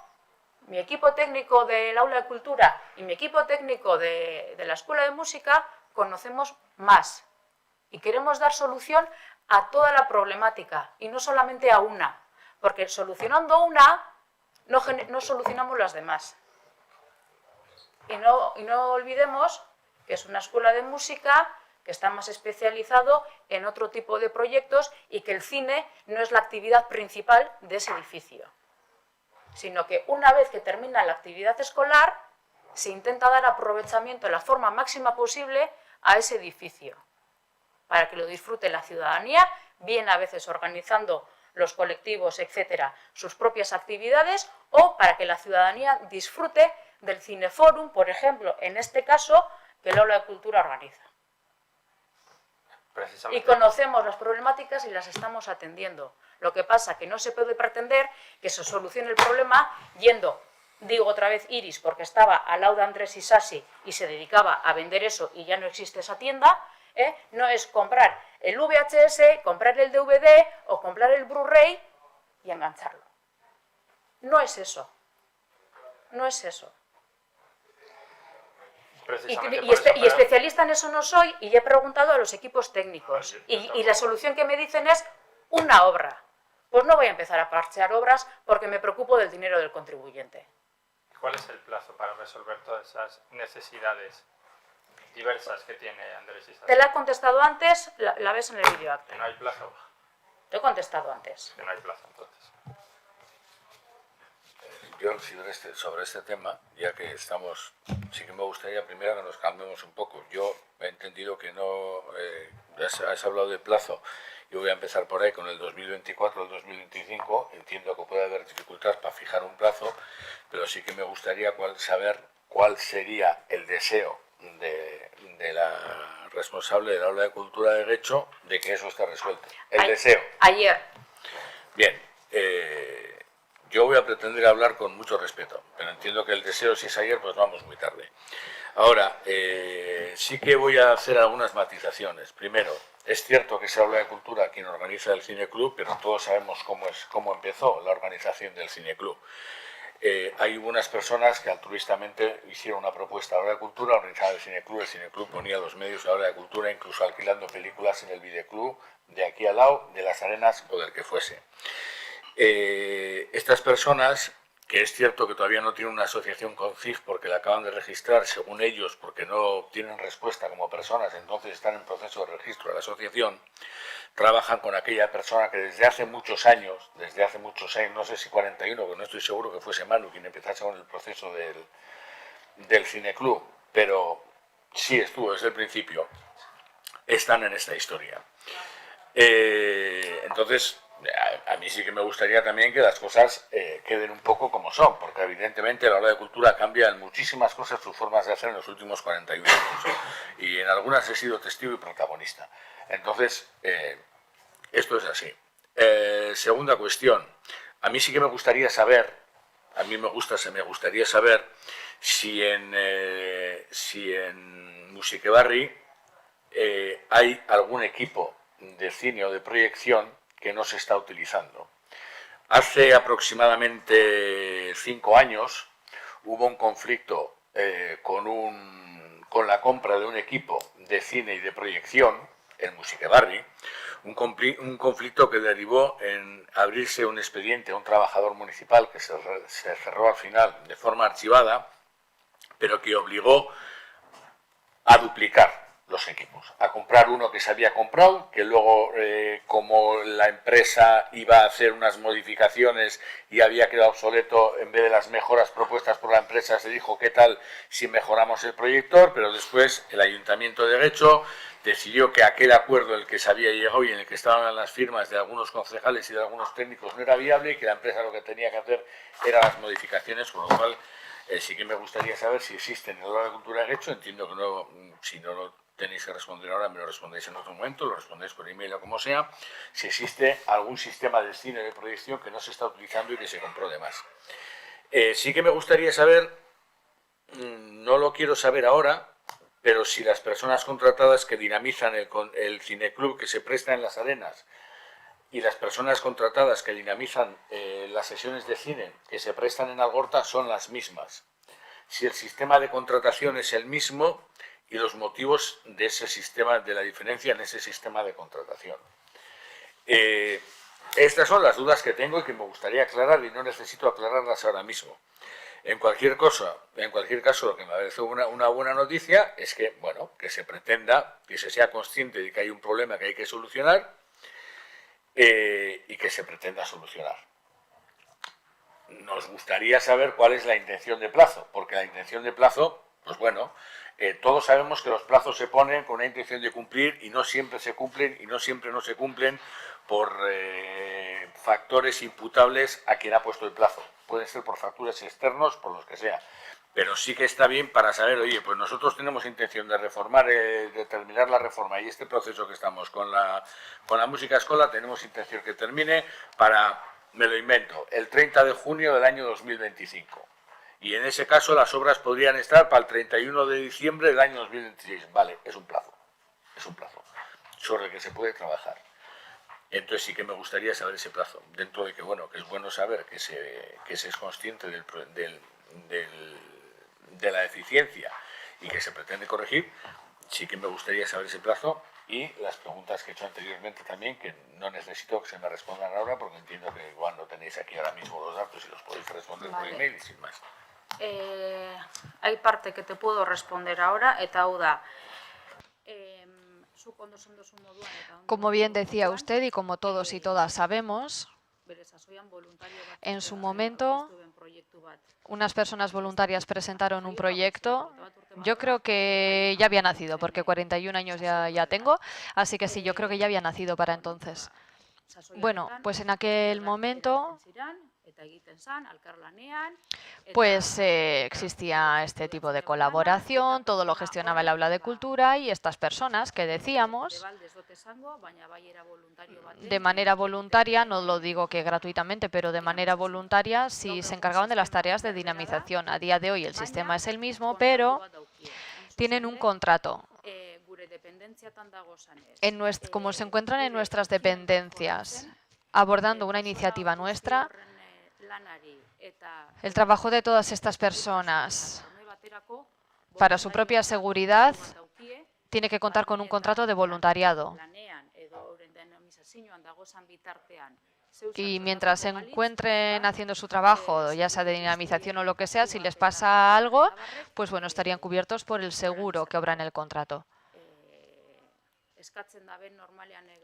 mi equipo técnico del Aula de Cultura y mi equipo técnico de la Escuela de Música conocemos más y queremos dar solución a toda la problemática y no solamente a una, porque solucionando una no solucionamos las demás. Y no olvidemos que es una escuela de música que está más especializado en otro tipo de proyectos y que el cine no es la actividad principal de ese edificio, sino que una vez que termina la actividad escolar se intenta dar aprovechamiento de la forma máxima posible a ese edificio, para que lo disfrute la ciudadanía, bien a veces organizando los colectivos, etcétera, sus propias actividades, o para que la ciudadanía disfrute del Cineforum, por ejemplo, en este caso, que el Aula de Cultura organiza. Y conocemos las problemáticas y las estamos atendiendo. Lo que pasa que no se puede pretender que se solucione el problema yendo, digo otra vez Iris, porque estaba al lado de Andrés Isasi y se dedicaba a vender eso y ya no existe esa tienda, no es comprar el VHS, comprar el DVD o comprar el Blu-ray y engancharlo. No es eso. No es eso. Y especialista en eso no soy y he preguntado a los equipos técnicos y la solución que me dicen es una obra. Pues no voy a empezar a parchear obras porque me preocupo del dinero del contribuyente. ¿Cuál es el plazo para resolver todas esas necesidades diversas que tiene Andrés Isasi? Te la he contestado antes, la ves en el videoacto. ¿Que no hay plazo? Te he contestado antes. Que no hay plazo, entonces. Yo sobre este tema, ya que estamos, sí que me gustaría primero que nos calmemos un poco. Yo he entendido que no, has hablado de plazo, yo voy a empezar por ahí con el 2024, el 2025, entiendo que puede haber dificultades para fijar un plazo, pero sí que me gustaría saber cuál sería el deseo de la responsable del Aula de Cultura de Derecho de que eso esté resuelto. El deseo. Ayer. Bien. Yo voy a pretender hablar con mucho respeto, pero entiendo que el deseo, si es ayer, pues vamos muy tarde. Ahora, sí que voy a hacer algunas matizaciones. Primero, es cierto que se habla de cultura quien organiza el Cineclub, pero todos sabemos cómo empezó la organización del Cineclub. Hay unas personas que altruistamente hicieron una propuesta a la hora de cultura, organizaban el Cineclub ponía los medios a la hora de cultura, incluso alquilando películas en el videoclub de aquí al lado, de Las Arenas o del que fuese. Estas personas, que es cierto que todavía no tienen una asociación con CIF porque la acaban de registrar, según ellos, porque no tienen respuesta como personas, entonces están en proceso de registro de la asociación, trabajan con aquella persona que desde hace muchos años, no sé si 41, que no estoy seguro que fuese Manu quien empezase con el proceso del Cineclub, pero sí estuvo desde el principio, están en esta historia. Entonces, a mí sí que me gustaría también que las cosas queden un poco como son, porque evidentemente a la hora de cultura cambia en muchísimas cosas sus formas de hacer en los últimos 41 años, y en algunas he sido testigo y protagonista. Entonces, esto es así. Segunda cuestión, a mí sí que me gustaría saber, me gustaría saber si en Musikebarri hay algún equipo de cine o de proyección que no se está utilizando. Hace aproximadamente 5 años hubo un conflicto con la compra de un equipo de cine y de proyección en Musikebarri, un conflicto que derivó en abrirse un expediente a un trabajador municipal que se cerró al final de forma archivada, pero que obligó a duplicar los equipos, a comprar uno que se había comprado, que luego como la empresa iba a hacer unas modificaciones y había quedado obsoleto, en vez de las mejoras propuestas por la empresa se dijo qué tal si mejoramos el proyector, pero después el Ayuntamiento de Guecho decidió que aquel acuerdo en el que se había llegado y en el que estaban las firmas de algunos concejales y de algunos técnicos no era viable y que la empresa lo que tenía que hacer eran las modificaciones, con lo cual sí que me gustaría saber si existe en el Hogar de Cultura de Guecho. Entiendo que no, si no lo tenéis que responder ahora, me lo respondéis en otro momento, lo respondéis por email o como sea, si existe algún sistema de cine de proyección que no se está utilizando y que se compró de más. Sí que me gustaría saber, no lo quiero saber ahora, pero si las personas contratadas que dinamizan el cineclub que se presta en las arenas y las personas contratadas que dinamizan las sesiones de cine que se prestan en Algorta son las mismas. Si el sistema de contratación es el mismo y los motivos de ese sistema, de la diferencia en ese sistema de contratación. Estas son las dudas que tengo y que me gustaría aclarar y no necesito aclararlas ahora mismo. En cualquier caso, lo que me parece una buena noticia es que, bueno, que se pretenda, que se sea consciente de que hay un problema que hay que solucionar y que se pretenda solucionar. Nos gustaría saber cuál es la intención de plazo, porque la intención de plazo, pues bueno, todos sabemos que los plazos se ponen con una intención de cumplir y no siempre se cumplen y no siempre no se cumplen por factores imputables a quien ha puesto el plazo. Pueden ser por factores externos, por los que sea. Pero sí que está bien para saber, oye, pues nosotros tenemos intención de reformar, de terminar la reforma y este proceso que estamos con la música escola, tenemos intención que termine para, me lo invento, el 30 de junio del año 2025. Y en ese caso las obras podrían estar para el 31 de diciembre del año 2026. Vale, es un plazo sobre el que se puede trabajar. Entonces sí que me gustaría saber ese plazo, dentro de que, bueno, que es bueno saber que se es consciente de la deficiencia y que se pretende corregir. Sí que me gustaría saber ese plazo y las preguntas que he hecho anteriormente también, que no necesito que se me respondan ahora porque entiendo que igual no tenéis aquí ahora mismo los datos y los podéis responder por email y sin más. Hay parte que te puedo responder ahora, eta hau da. Como bien decía usted y como todos y todas sabemos, en su momento unas personas voluntarias presentaron un proyecto. Yo creo que ya había nacido, porque 41 años ya tengo, así que sí, yo creo que ya había nacido para entonces. Bueno, pues en aquel momento pues existía este tipo de colaboración, todo lo gestionaba el aula de cultura y estas personas que decíamos de manera voluntaria, no lo digo que gratuitamente, pero de manera voluntaria, sí se encargaban de las tareas de dinamización. A día de hoy el sistema es el mismo, pero tienen un contrato. Como se encuentran en nuestras dependencias, abordando una iniciativa nuestra, el trabajo de todas estas personas para su propia seguridad tiene que contar con un contrato de voluntariado. Y mientras se encuentren haciendo su trabajo, ya sea de dinamización o lo que sea, si les pasa algo, pues bueno, estarían cubiertos por el seguro que obra en el contrato.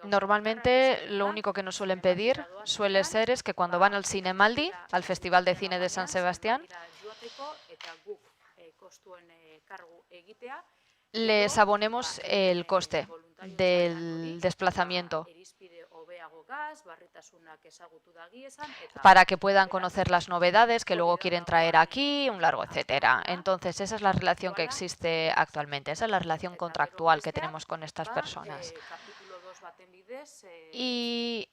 Normalmente lo único que nos suelen pedir suele ser es que cuando van al Cinemaldi, al Festival de Cine de San Sebastián, les abonemos el coste del desplazamiento para que puedan conocer las novedades que luego quieren traer aquí, un largo etcétera. Entonces, esa es la relación que existe actualmente, esa es la relación contractual que tenemos con estas personas. Y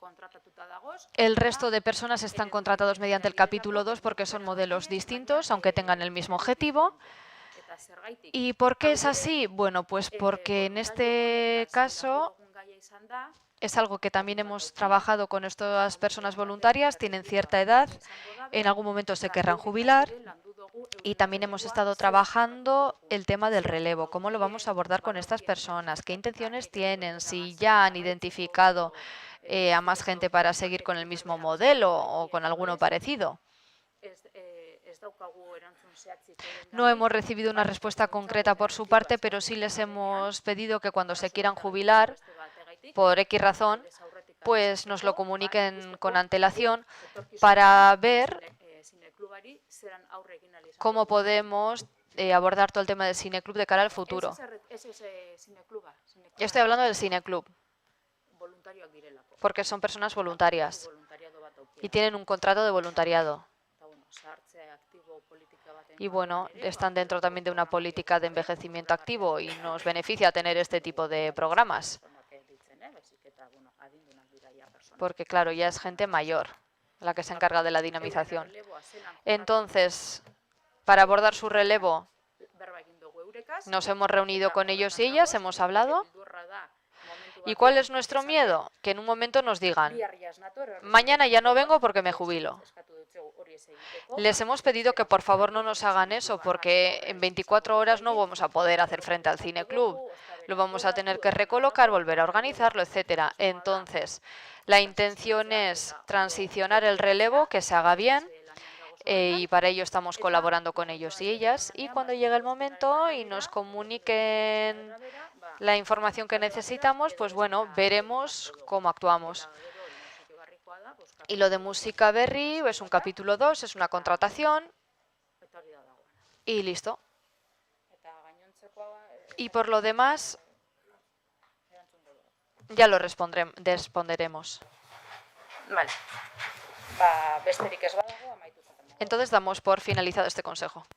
el resto de personas están contratados mediante el capítulo 2 porque son modelos distintos, aunque tengan el mismo objetivo. ¿Y por qué es así? Bueno, pues porque en este caso es algo que también hemos trabajado con estas personas voluntarias, tienen cierta edad, en algún momento se querrán jubilar y también hemos estado trabajando el tema del relevo, cómo lo vamos a abordar con estas personas, qué intenciones tienen, si ya han identificado a más gente para seguir con el mismo modelo o con alguno parecido. No hemos recibido una respuesta concreta por su parte, pero sí les hemos pedido que cuando se quieran jubilar, por X razón, pues nos lo comuniquen con antelación para ver cómo podemos abordar todo el tema del cineclub de cara al futuro. Yo estoy hablando del cineclub, porque son personas voluntarias y tienen un contrato de voluntariado. Y bueno, están dentro también de una política de envejecimiento activo y nos beneficia tener este tipo de programas. Porque claro, ya es gente mayor la que se encarga de la dinamización. Entonces, para abordar su relevo, nos hemos reunido con ellos y ellas, hemos hablado. ¿Y cuál es nuestro miedo? Que en un momento nos digan, mañana ya no vengo porque me jubilo. Les hemos pedido que por favor no nos hagan eso, porque en 24 horas no vamos a poder hacer frente al cineclub. Lo vamos a tener que recolocar, volver a organizarlo, etcétera. Entonces, la intención es transicionar el relevo, que se haga bien, y para ello estamos colaborando con ellos y ellas. Y cuando llegue el momento y nos comuniquen la información que necesitamos, pues bueno, veremos cómo actuamos. Y lo de Música Berri es un capítulo 2, es una contratación y listo. Y por lo demás, ya lo responderemos. Vale. Besterik ez badago, amaituta. Entonces damos por finalizado este consejo.